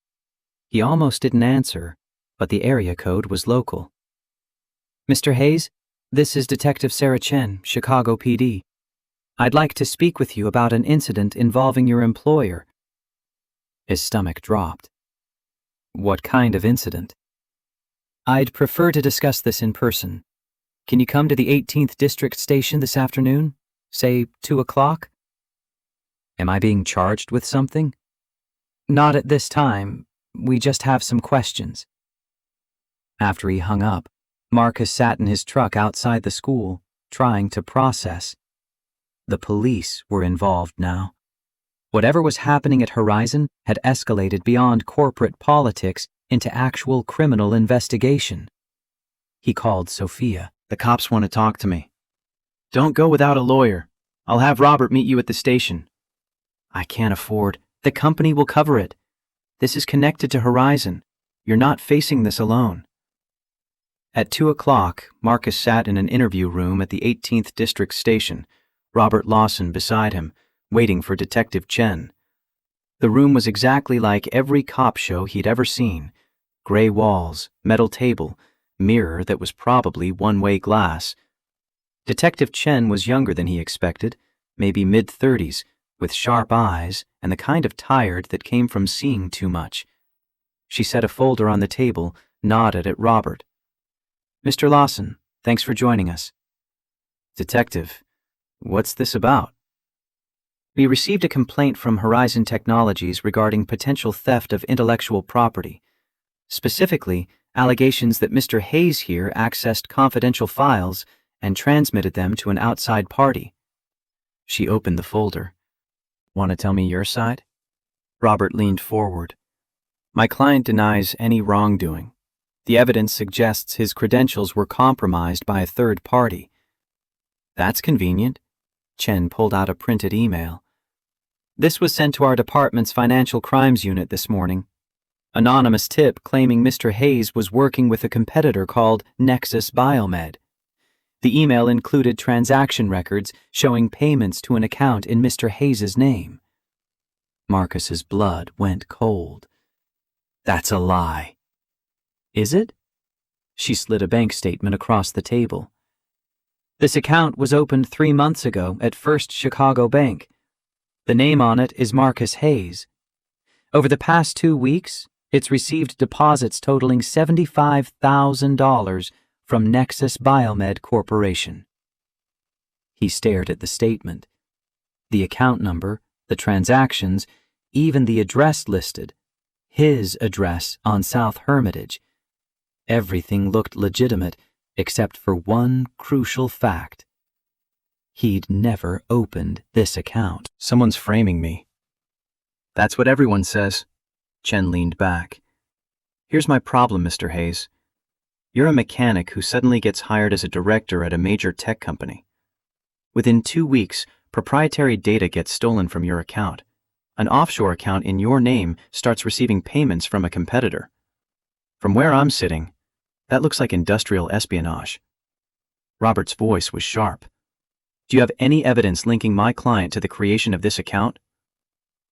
He almost didn't answer, but the area code was local. Mr. Hayes, this is Detective Sarah Chen, Chicago PD. I'd like to speak with you about an incident involving your employer. His stomach dropped. What kind of incident? I'd prefer to discuss this in person. Can you come to the 18th District Station this afternoon? Say 2 o'clock? Am I being charged with something? Not at this time. We just have some questions. After he hung up, Marcus sat in his truck outside the school, trying to process. The police were involved now. Whatever was happening at Horizon had escalated beyond corporate politics into actual criminal investigation. He called Sophia. The cops want to talk to me. Don't go without a lawyer. I'll have Robert meet you at the station. I can't afford. The company will cover it. This is connected to Horizon. You're not facing this alone. At 2 o'clock, Marcus sat in an interview room at the 18th District Station, Robert Lawson beside him, waiting for Detective Chen. The room was exactly like every cop show he'd ever seen. Gray walls, metal table, mirror that was probably one-way glass. Detective Chen was younger than he expected, maybe mid-30s, with sharp eyes and the kind of tired that came from seeing too much. She set a folder on the table, nodded at Robert. Mr. Lawson, thanks for joining us. Detective, what's this about? We received a complaint from Horizon Technologies regarding potential theft of intellectual property. Specifically, allegations that Mr. Hayes here accessed confidential files and transmitted them to an outside party. She opened the folder. Want to tell me your side? Robert leaned forward. My client denies any wrongdoing. The evidence suggests his credentials were compromised by a third party. That's convenient. Chen pulled out a printed email. This was sent to our department's financial crimes unit this morning. Anonymous tip claiming Mr. Hayes was working with a competitor called Nexus Biomed. The email included transaction records showing payments to an account in Mr. Hayes's name. Marcus's blood went cold. That's a lie. Is it? She slid a bank statement across the table. This account was opened 3 months ago at First Chicago Bank. The name on it is Marcus Hayes. Over the past 2 weeks, it's received deposits totaling $75,000 from Nexus Biomed Corporation. He stared at the statement. The account number, the transactions, even the address listed. His address on South Hermitage. Everything looked legitimate except for one crucial fact. He'd never opened this account. Someone's framing me. That's what everyone says. Chen leaned back. Here's my problem, Mr. Hayes. You're a mechanic who suddenly gets hired as a director at a major tech company. Within 2 weeks, proprietary data gets stolen from your account. An offshore account in your name starts receiving payments from a competitor. From where I'm sitting, that looks like industrial espionage. Robert's voice was sharp. Do you have any evidence linking my client to the creation of this account?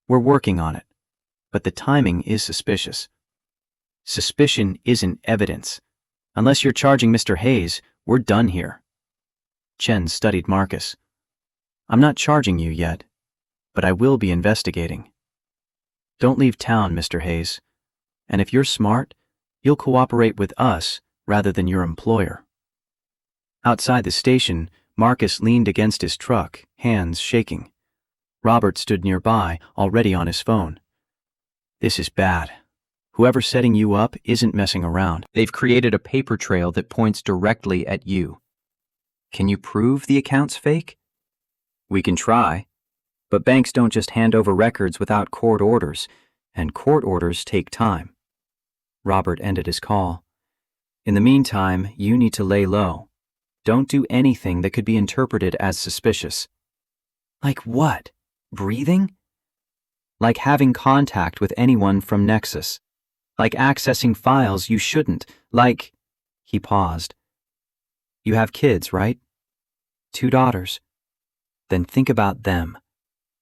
We're working on it, but the timing is suspicious. Suspicion isn't evidence. Unless you're charging Mr. Hayes, we're done here. Chen studied Marcus. I'm not charging you yet, but I will be investigating. Don't leave town, Mr. Hayes. And if you're smart, you'll cooperate with us rather than your employer. Outside the station, Marcus leaned against his truck, hands shaking. Robert stood nearby, already on his phone. This is bad. Whoever's setting you up isn't messing around. They've created a paper trail that points directly at you. Can you prove the account's fake? We can try, but banks don't just hand over records without court orders, and court orders take time. Robert ended his call. In the meantime, you need to lay low. Don't do anything that could be interpreted as suspicious. Like what? Breathing? Like having contact with anyone from Nexus. Like accessing files you shouldn't. Like... He paused. You have kids, right? 2 daughters. Then think about them.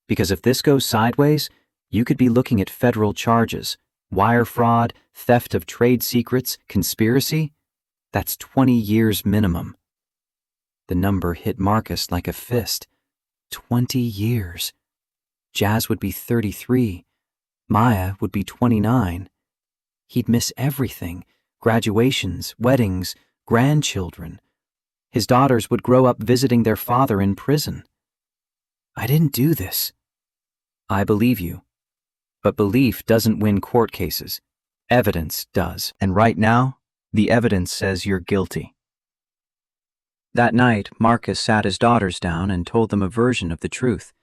Because if this goes sideways, you could be looking at federal charges. Wire fraud, theft of trade secrets, conspiracy. That's 20 years minimum. The number hit Marcus like a fist. 20 years. Jazz would be 33. Maya would be 29. He'd miss everything. Graduations, weddings, grandchildren. His daughters would grow up visiting their father in prison. I didn't do this. I believe you. But belief doesn't win court cases. Evidence does. And right now, the evidence says you're guilty. That night, Marcus sat his daughters down and told them a version of the truth.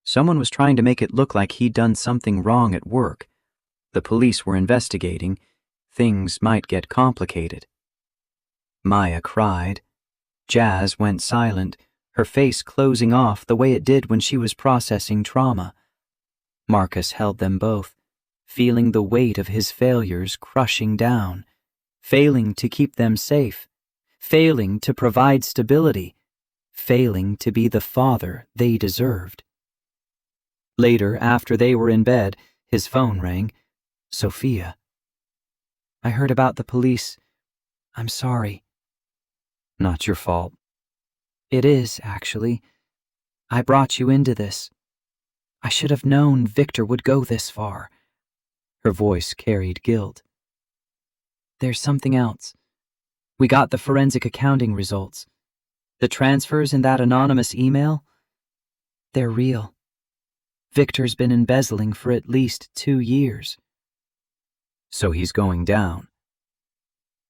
Someone was trying to make it look like he'd done something wrong at work. The police were investigating. Things might get complicated. Maya cried. Jazz went silent, her face closing off the way it did when she was processing trauma. Marcus held them both, feeling the weight of his failures crushing down, failing to keep them safe, failing to provide stability, failing to be the father they deserved. Later, after they were in bed, his phone rang. Sophia. I heard about the police. I'm sorry. Not your fault. It is, actually. I brought you into this. I should have known Victor would go this far. Her voice carried guilt. There's something else. We got the forensic accounting results. The transfers in that anonymous email? They're real. Victor's been embezzling for at least 2 years. So he's going down.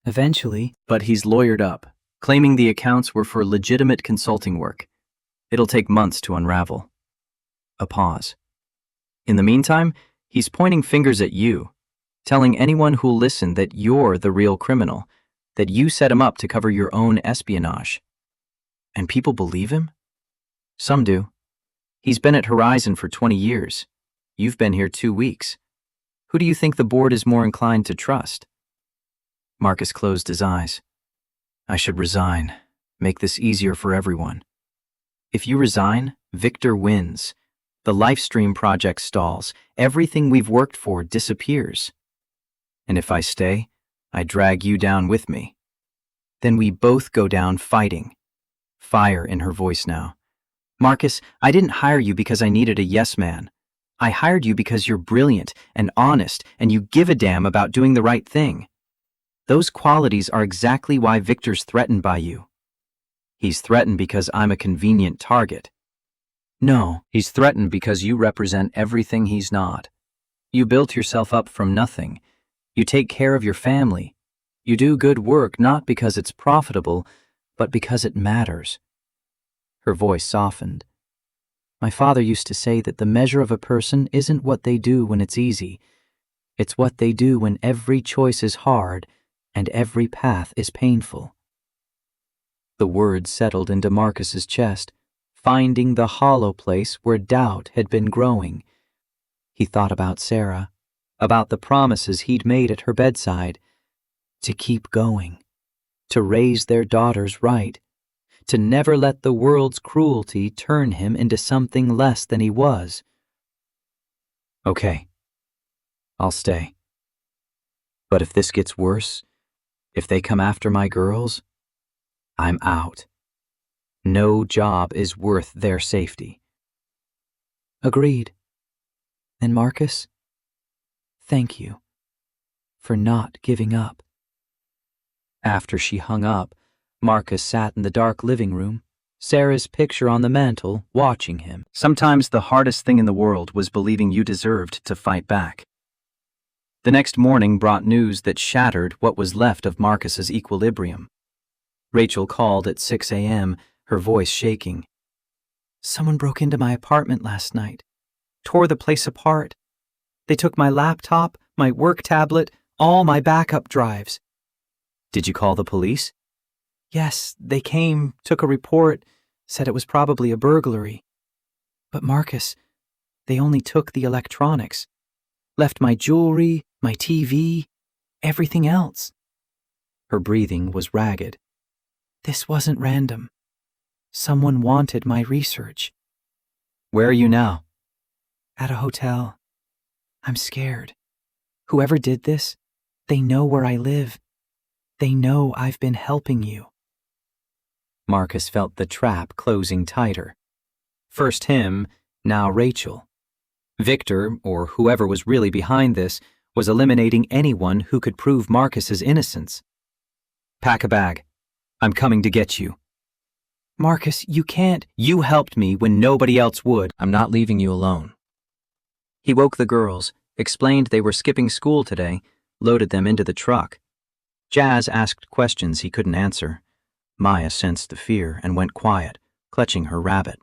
Eventually. But he's lawyered up, claiming the accounts were for legitimate consulting work. It'll take months to unravel. A pause. In the meantime, he's pointing fingers at you, telling anyone who'll listen that you're the real criminal, that you set him up to cover your own espionage. And people believe him? Some do. He's been at Horizon for 20 years. You've been here 2 weeks. Who do you think the board is more inclined to trust? Marcus closed his eyes. I should resign. Make this easier for everyone. If you resign, Victor wins. The Lifestream project stalls. Everything we've worked for disappears. And if I stay, I drag you down with me. Then we both go down fighting. Fire in her voice now. Marcus, I didn't hire you because I needed a yes man. I hired you because you're brilliant and honest and you give a damn about doing the right thing. Those qualities are exactly why Victor's threatened by you. He's threatened because I'm a convenient target. No, he's threatened because you represent everything he's not. You built yourself up from nothing. You take care of your family. You do good work not because it's profitable, but because it matters. Her voice softened. My father used to say that the measure of a person isn't what they do when it's easy. It's what they do when every choice is hard and every path is painful. The words settled into Marcus's chest, finding the hollow place where doubt had been growing. He thought about Sarah, about the promises he'd made at her bedside, to keep going, to raise their daughters right, to never let the world's cruelty turn him into something less than he was. Okay, I'll stay. But if this gets worse, if they come after my girls, I'm out. No job is worth their safety. Agreed. And Marcus, thank you for not giving up. After she hung up, Marcus sat in the dark living room, Sarah's picture on the mantel, watching him. Sometimes the hardest thing in the world was believing you deserved to fight back. The next morning brought news that shattered what was left of Marcus's equilibrium. Rachel called at 6 a.m., her voice shaking. Someone broke into my apartment last night, tore the place apart. They took my laptop, my work tablet, all my backup drives. Did you call the police? Yes, they came, took a report, said it was probably a burglary. But Marcus, they only took the electronics, left my jewelry, my TV, everything else. Her breathing was ragged. This wasn't random. Someone wanted my research. Where are you now? At a hotel. I'm scared. Whoever did this, they know where I live. They know I've been helping you. Marcus felt the trap closing tighter. First him, now Rachel. Victor, or whoever was really behind this, was eliminating anyone who could prove Marcus's innocence. Pack a bag. I'm coming to get you. Marcus, you can't. You helped me when nobody else would. I'm not leaving you alone. He woke the girls, explained they were skipping school today, loaded them into the truck. Jazz asked questions he couldn't answer. Maya sensed the fear and went quiet, clutching her rabbit.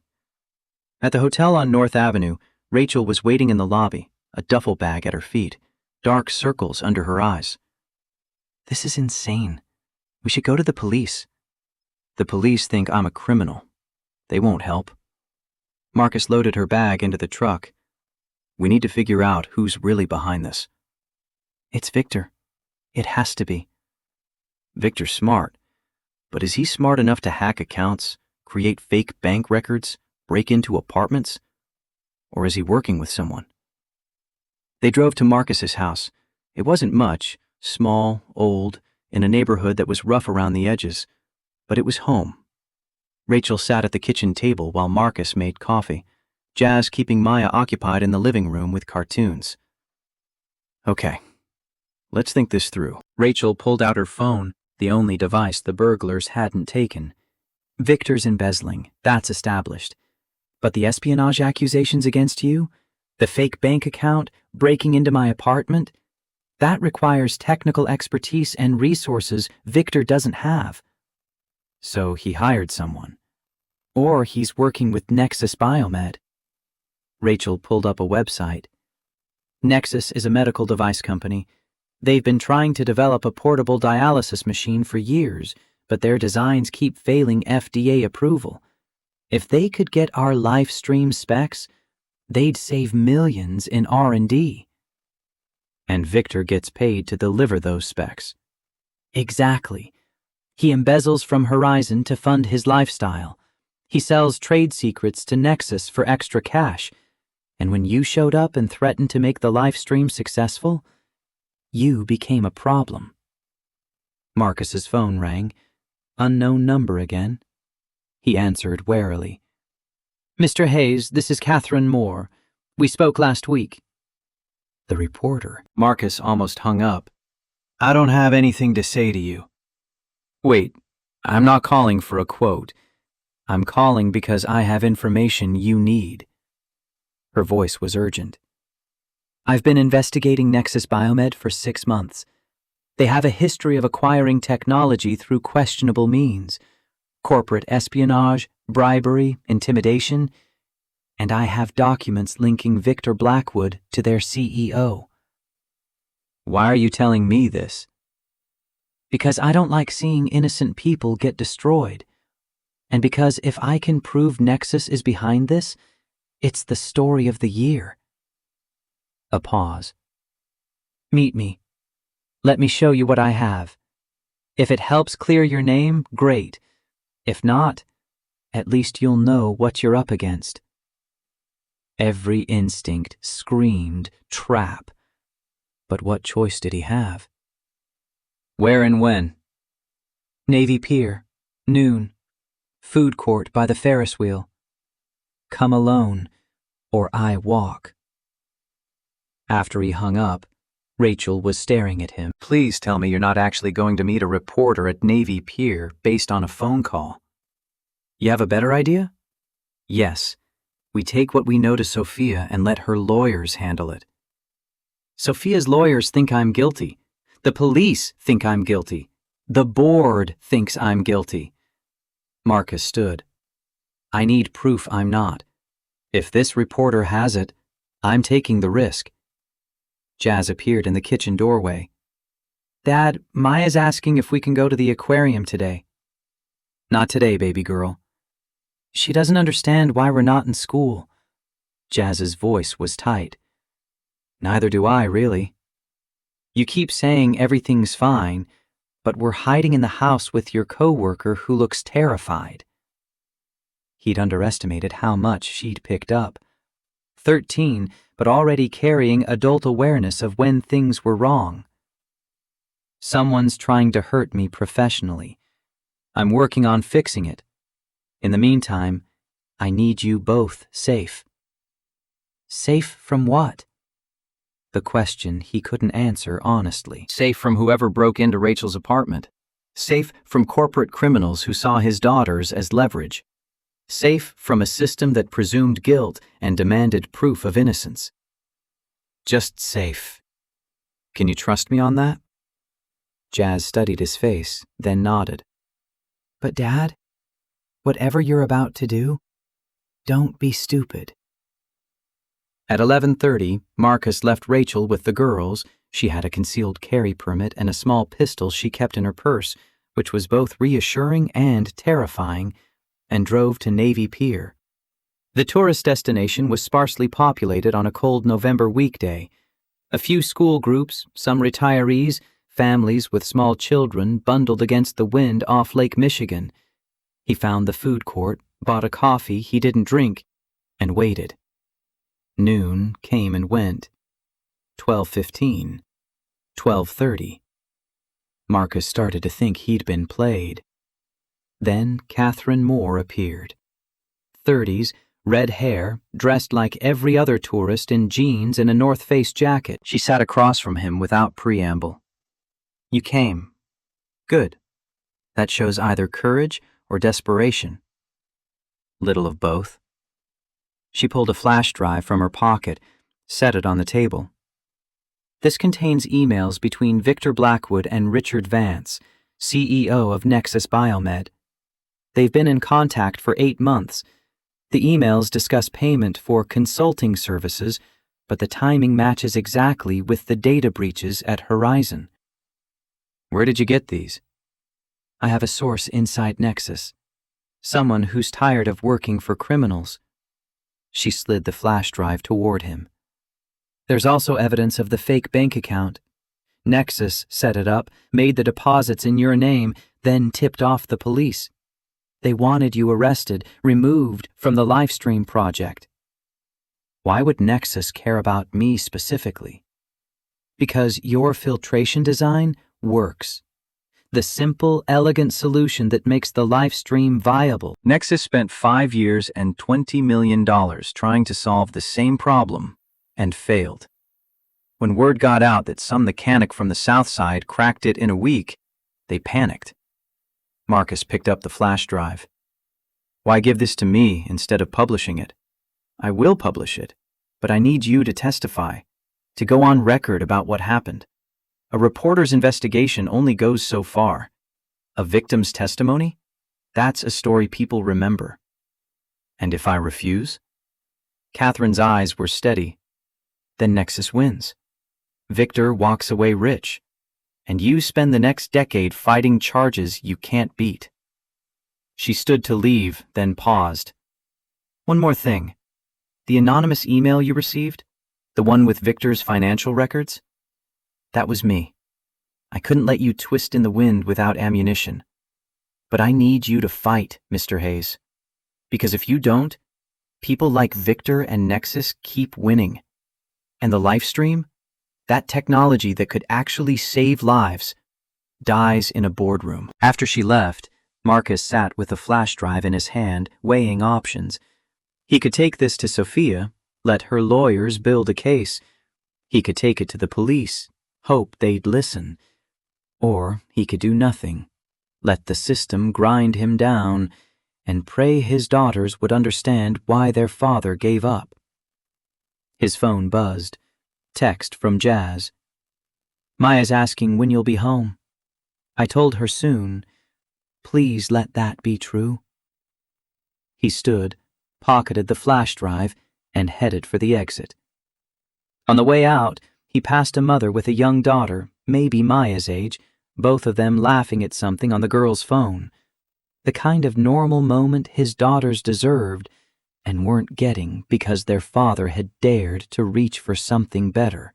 At the hotel on North Avenue, Rachel was waiting in the lobby, a duffel bag at her feet, dark circles under her eyes. This is insane. We should go to the police. The police think I'm a criminal. They won't help. Marcus loaded her bag into the truck. We need to figure out who's really behind this. It's Victor. It has to be. Victor's smart, but is he smart enough to hack accounts, create fake bank records, break into apartments? Or is he working with someone? They drove to Marcus's house. It wasn't much, small, old, in a neighborhood that was rough around the edges, but it was home. Rachel sat at the kitchen table while Marcus made coffee, Jazz keeping Maya occupied in the living room with cartoons. Okay, let's think this through. Rachel pulled out her phone, the only device the burglars hadn't taken. Victor's embezzling, that's established. But the espionage accusations against you, the fake bank account, breaking into my apartment, that requires technical expertise and resources Victor doesn't have. So he hired someone. Or he's working with Nexus Biomed. Rachel pulled up a website. Nexus is a medical device company. They've been trying to develop a portable dialysis machine for years, but their designs keep failing FDA approval. If they could get our LifeStream specs, they'd save millions in R&D. And Victor gets paid to deliver those specs. Exactly. He embezzles from Horizon to fund his lifestyle. He sells trade secrets to Nexus for extra cash. And when you showed up and threatened to make the LifeStream successful, you became a problem. Marcus's phone rang. Unknown number again. He answered warily. Mr. Hayes, this is Catherine Moore. We spoke last week. The reporter. Marcus almost hung up. I don't have anything to say to you. Wait, I'm not calling for a quote. I'm calling because I have information you need. Her voice was urgent. I've been investigating Nexus Biomed for 6 months. They have a history of acquiring technology through questionable means. Corporate espionage, bribery, intimidation, and I have documents linking Victor Blackwood to their CEO. Why are you telling me this? Because I don't like seeing innocent people get destroyed. And because if I can prove Nexus is behind this, it's the story of the year. A pause. Meet me. Let me show you what I have. If it helps clear your name, great. If not, at least you'll know what you're up against. Every instinct screamed trap. But what choice did he have? Where and when? Navy Pier, noon. Food court by the Ferris wheel. Come alone, or I walk. After he hung up, Rachel was staring at him. Please tell me you're not actually going to meet a reporter at Navy Pier based on a phone call. You have a better idea? Yes. We take what we know to Sophia and let her lawyers handle it. Sophia's lawyers think I'm guilty. The police think I'm guilty. The board thinks I'm guilty. Marcus stood. I need proof I'm not. If this reporter has it, I'm taking the risk. Jazz appeared in the kitchen doorway. Dad, Maya's asking if we can go to the aquarium today. Not today, baby girl. She doesn't understand why we're not in school. Jazz's voice was tight. Neither do I, really. You keep saying everything's fine, but we're hiding in the house with your coworker who looks terrified. He'd underestimated how much she'd picked up. 13, but already carrying adult awareness of when things were wrong. Someone's trying to hurt me professionally. I'm working on fixing it. In the meantime, I need you both safe. Safe from what? The question he couldn't answer honestly. Safe from whoever broke into Rachel's apartment. Safe from corporate criminals who saw his daughters as leverage. Safe from a system that presumed guilt and demanded proof of innocence. Just safe. Can you trust me on that? Jazz studied his face, then nodded. But Dad, whatever you're about to do, don't be stupid. At 11:30, Marcus left Rachel with the girls. She had a concealed carry permit and a small pistol she kept in her purse, which was both reassuring and terrifying, and drove to Navy Pier. The tourist destination was sparsely populated on a cold November weekday. A few school groups, some retirees, families with small children bundled against the wind off Lake Michigan. He found the food court, bought a coffee he didn't drink, and waited. Noon came and went. 12:15. 12:30. Marcus started to think he'd been played. Then Catherine Moore appeared. 30s, red hair, dressed like every other tourist in jeans and a North Face jacket. She sat across from him without preamble. You came. Good. That shows either courage or desperation. Little of both. She pulled a flash drive from her pocket, set it on the table. This contains emails between Victor Blackwood and Richard Vance, CEO of Nexus Biomed. They've been in contact for 8 months. The emails discuss payment for consulting services, but the timing matches exactly with the data breaches at Horizon. Where did you get these? I have a source inside Nexus. Someone who's tired of working for criminals. She slid the flash drive toward him. There's also evidence of the fake bank account. Nexus set it up, made the deposits in your name, then tipped off the police. They wanted you arrested, removed from the Livestream project. Why would Nexus care about me specifically? Because your filtration design works. The simple, elegant solution that makes the Livestream viable. Nexus spent 5 years and $20 million trying to solve the same problem and failed. When word got out that some mechanic from the South Side cracked it in a week, they panicked. Marcus picked up the flash drive. Why give this to me instead of publishing it? I will publish it, but I need you to testify, to go on record about what happened. A reporter's investigation only goes so far. A victim's testimony? That's a story people remember. And if I refuse? Catherine's eyes were steady. Then Nexus wins. Victor walks away rich. And you spend the next decade fighting charges you can't beat. She stood to leave, then paused. One more thing. The anonymous email you received? The one with Victor's financial records? That was me. I couldn't let you twist in the wind without ammunition. But I need you to fight, Mr. Hayes. Because if you don't, people like Victor and Nexus keep winning. And the Lifestream, that technology that could actually save lives, dies in a boardroom. After she left, Marcus sat with a flash drive in his hand, weighing options. He could take this to Sophia, let her lawyers build a case. He could take it to the police, hope they'd listen. Or he could do nothing, let the system grind him down, and pray his daughters would understand why their father gave up. His phone buzzed. Text from Jazz. Maya's asking when you'll be home. I told her soon. Please let that be true. He stood, pocketed the flash drive, and headed for the exit. On the way out, he passed a mother with a young daughter, maybe Maya's age, both of them laughing at something on the girl's phone. The kind of normal moment his daughters deserved and weren't getting because their father had dared to reach for something better.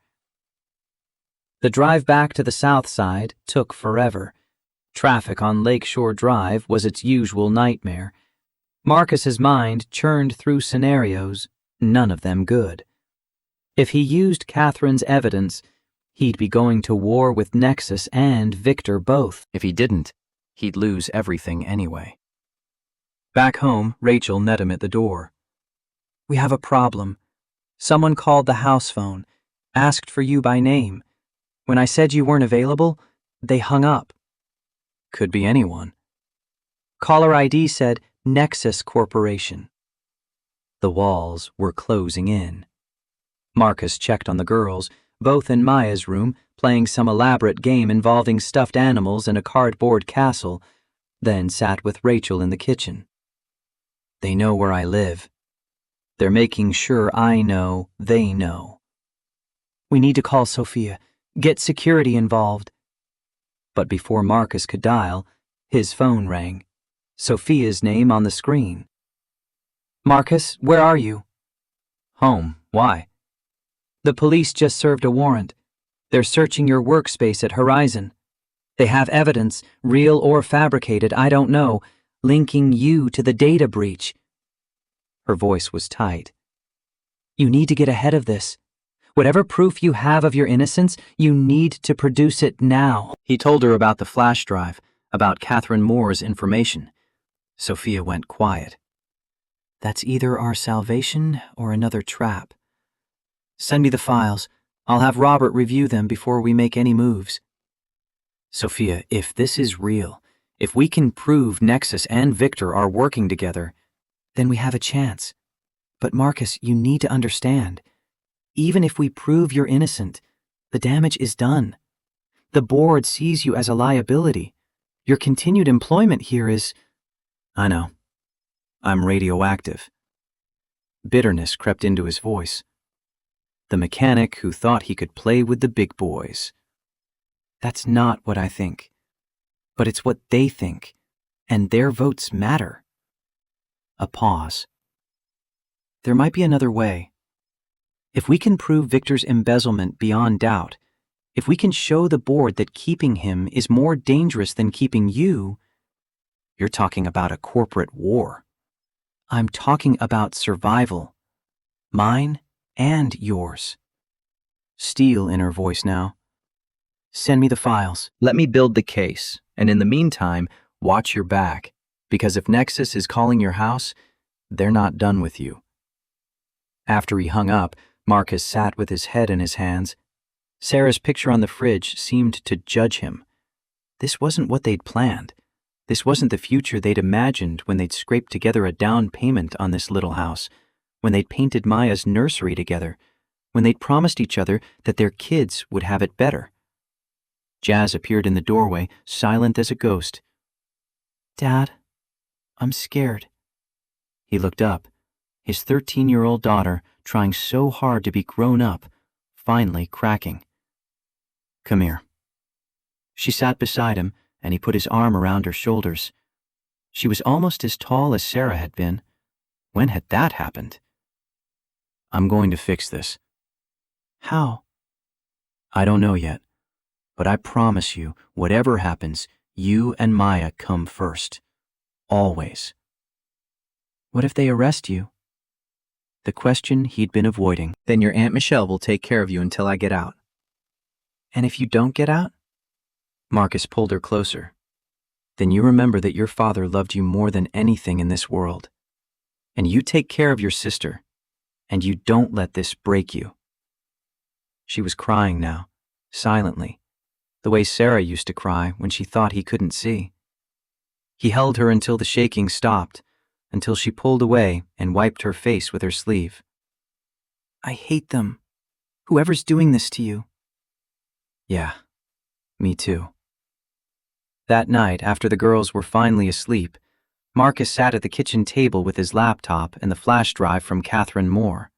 The drive back to the south side took forever. Traffic on Lakeshore Drive was its usual nightmare. Marcus's mind churned through scenarios, none of them good. If he used Catherine's evidence, he'd be going to war with Nexus and Victor both. If he didn't, he'd lose everything anyway. Back home, Rachel met him at the door. We have a problem. Someone called the house phone, asked for you by name. When I said you weren't available, they hung up. Could be anyone. Caller ID said Nexus Corporation. The walls were closing in. Marcus checked on the girls, both in Maya's room, playing some elaborate game involving stuffed animals and a cardboard castle, then sat with Rachel in the kitchen. They know where I live. They're making sure I know they know. We need to call Sophia, get security involved. But before Marcus could dial, his phone rang. Sophia's name on the screen. Marcus, where are you? Home. Why? The police just served a warrant. They're searching your workspace at Horizon. They have evidence, real or fabricated, I don't know, linking you to the data breach. Her voice was tight. You need to get ahead of this. Whatever proof you have of your innocence, you need to produce it now. He told her about the flash drive, about Catherine Moore's information. Sophia went quiet. That's either our salvation or another trap. Send me the files. I'll have Robert review them before we make any moves. Sophia, if this is real, if we can prove Nexus and Victor are working together, then we have a chance. But Marcus, you need to understand. Even if we prove you're innocent, the damage is done. The board sees you as a liability. Your continued employment here is... I know. I'm radioactive. Bitterness crept into his voice. The mechanic who thought he could play with the big boys. That's not what I think. But it's what they think, and their votes matter. A pause. There might be another way. If we can prove Victor's embezzlement beyond doubt, if we can show the board that keeping him is more dangerous than keeping you, you're talking about a corporate war. I'm talking about survival. Mine and yours. Steel in her voice now. Send me the files. Let me build the case, and in the meantime, watch your back, because if Nexus is calling your house, they're not done with you. After he hung up, Marcus sat with his head in his hands. Sarah's picture on the fridge seemed to judge him. This wasn't what they'd planned. This wasn't the future they'd imagined when they'd scraped together a down payment on this little house, when they'd painted Maya's nursery together, when they'd promised each other that their kids would have it better. Jazz appeared in the doorway, silent as a ghost. Dad, I'm scared. He looked up, his 13-year-old daughter, trying so hard to be grown up, finally cracking. Come here. She sat beside him, and he put his arm around her shoulders. She was almost as tall as Sarah had been. When had that happened? I'm going to fix this. How? I don't know yet, but I promise you, whatever happens, you and Maya come first. Always. What if they arrest you? The question he'd been avoiding. Then your Aunt Michelle will take care of you until I get out. And if you don't get out? Marcus pulled her closer. Then you remember that your father loved you more than anything in this world. And you take care of your sister, and you don't let this break you. She was crying now, silently, the way Sarah used to cry when she thought he couldn't see. He held her until the shaking stopped, until she pulled away and wiped her face with her sleeve. I hate them. Whoever's doing this to you. Yeah, me too. That night, after the girls were finally asleep, Marcus sat at the kitchen table with his laptop and the flash drive from Catherine Moore.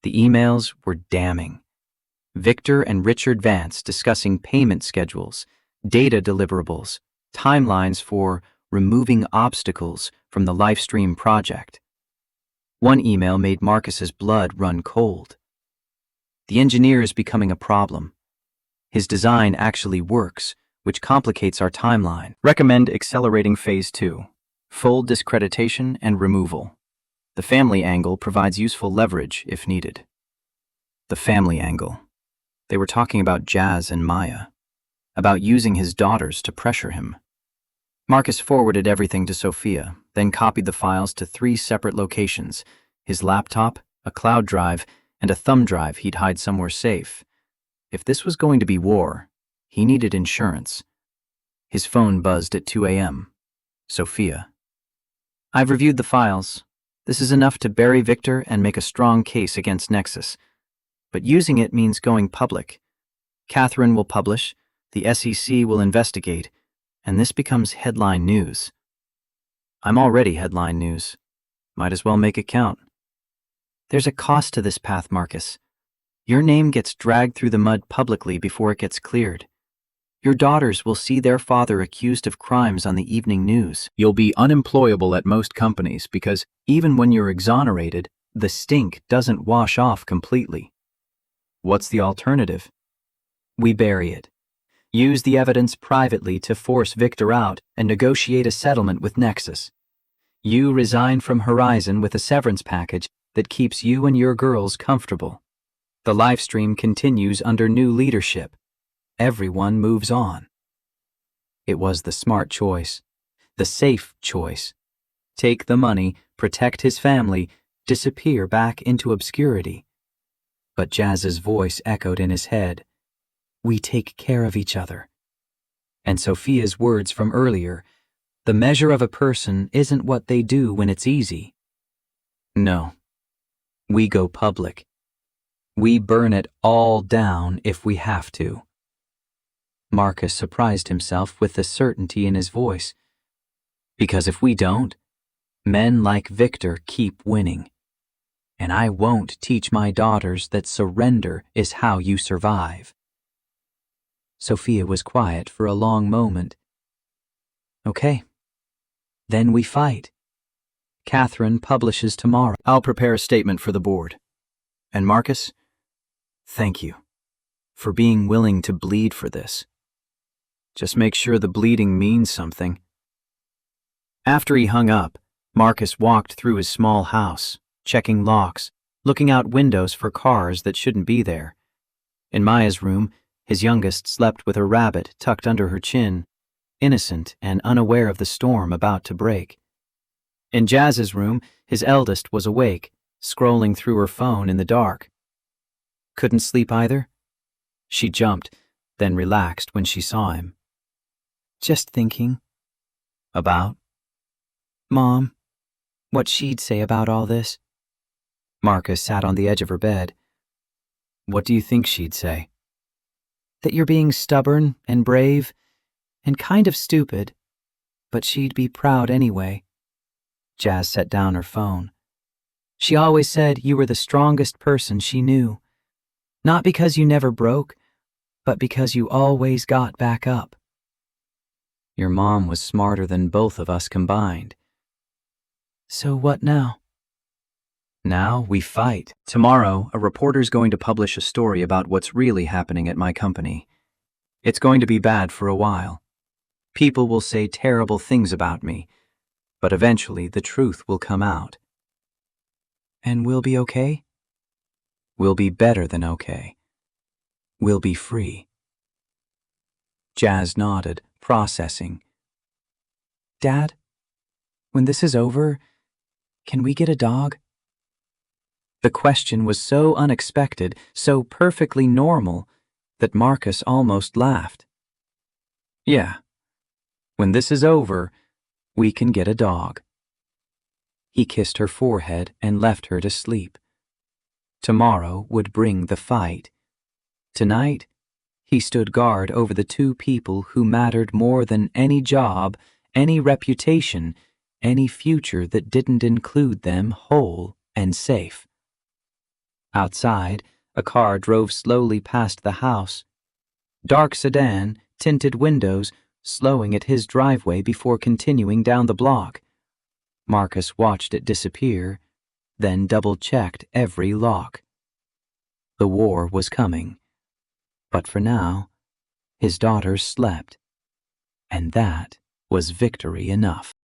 The emails were damning. Victor and Richard Vance discussing payment schedules, data deliverables, timelines for removing obstacles from the Livestream project. One email made Marcus's blood run cold. The engineer is becoming a problem. His design actually works, which complicates our timeline. Recommend accelerating Phase 2. Full discreditation and removal. The family angle provides useful leverage if needed. The family angle. They were talking about Jazz and Maya, about using his daughters to pressure him. Marcus forwarded everything to Sophia, then copied the files to 3 separate locations: his laptop, a cloud drive, and a thumb drive he'd hide somewhere safe. If this was going to be war, he needed insurance. His phone buzzed at 2 a.m. Sophia. I've reviewed the files. This is enough to bury Victor and make a strong case against Nexus. But using it means going public. Catherine will publish, the SEC will investigate, and this becomes headline news. I'm already headline news. Might as well make it count. There's a cost to this path, Marcus. Your name gets dragged through the mud publicly before it gets cleared. Your daughters will see their father accused of crimes on the evening news. You'll be unemployable at most companies because even when you're exonerated, the stink doesn't wash off completely. What's the alternative? We bury it. Use the evidence privately to force Victor out and negotiate a settlement with Nexus. You resign from Horizon with a severance package that keeps you and your girls comfortable. The Livestream continues under new leadership. Everyone moves on. It was the smart choice, the safe choice. Take the money, protect his family, disappear back into obscurity. But Jazz's voice echoed in his head. We take care of each other. And Sophia's words from earlier, the measure of a person isn't what they do when it's easy. No. We go public. We burn it all down if we have to. Marcus surprised himself with the certainty in his voice. Because if we don't, men like Victor keep winning. And I won't teach my daughters that surrender is how you survive. Sophia was quiet for a long moment. Okay. Then we fight. Catherine publishes tomorrow. I'll prepare a statement for the board. And Marcus, thank you for being willing to bleed for this. Just make sure the bleeding means something. After he hung up, Marcus walked through his small house, checking locks, looking out windows for cars that shouldn't be there. In Maya's room, his youngest slept with a rabbit tucked under her chin, innocent and unaware of the storm about to break. In Jazz's room, his eldest was awake, scrolling through her phone in the dark. Couldn't sleep either? She jumped, then relaxed when she saw him. Just thinking. About? Mom. What she'd say about all this. Marcus sat on the edge of her bed. What do you think she'd say? That you're being stubborn and brave and kind of stupid, but she'd be proud anyway. Jazz set down her phone. She always said you were the strongest person she knew. Not because you never broke, but because you always got back up. Your mom was smarter than both of us combined. So what now? Now we fight. Tomorrow, a reporter's going to publish a story about what's really happening at my company. It's going to be bad for a while. People will say terrible things about me, but eventually the truth will come out. And we'll be okay? We'll be better than okay. We'll be free. Jazz nodded, processing. Dad, when this is over, can we get a dog? The question was so unexpected, so perfectly normal, that Marcus almost laughed. Yeah, when this is over, we can get a dog. He kissed her forehead and left her to sleep. Tomorrow would bring the fight. Tonight, he stood guard over the two people who mattered more than any job, any reputation, any future that didn't include them whole and safe. Outside, a car drove slowly past the house. Dark sedan, tinted windows, slowing at his driveway before continuing down the block. Marcus watched it disappear, then double-checked every lock. The war was coming. But for now, his daughters slept. And that was victory enough.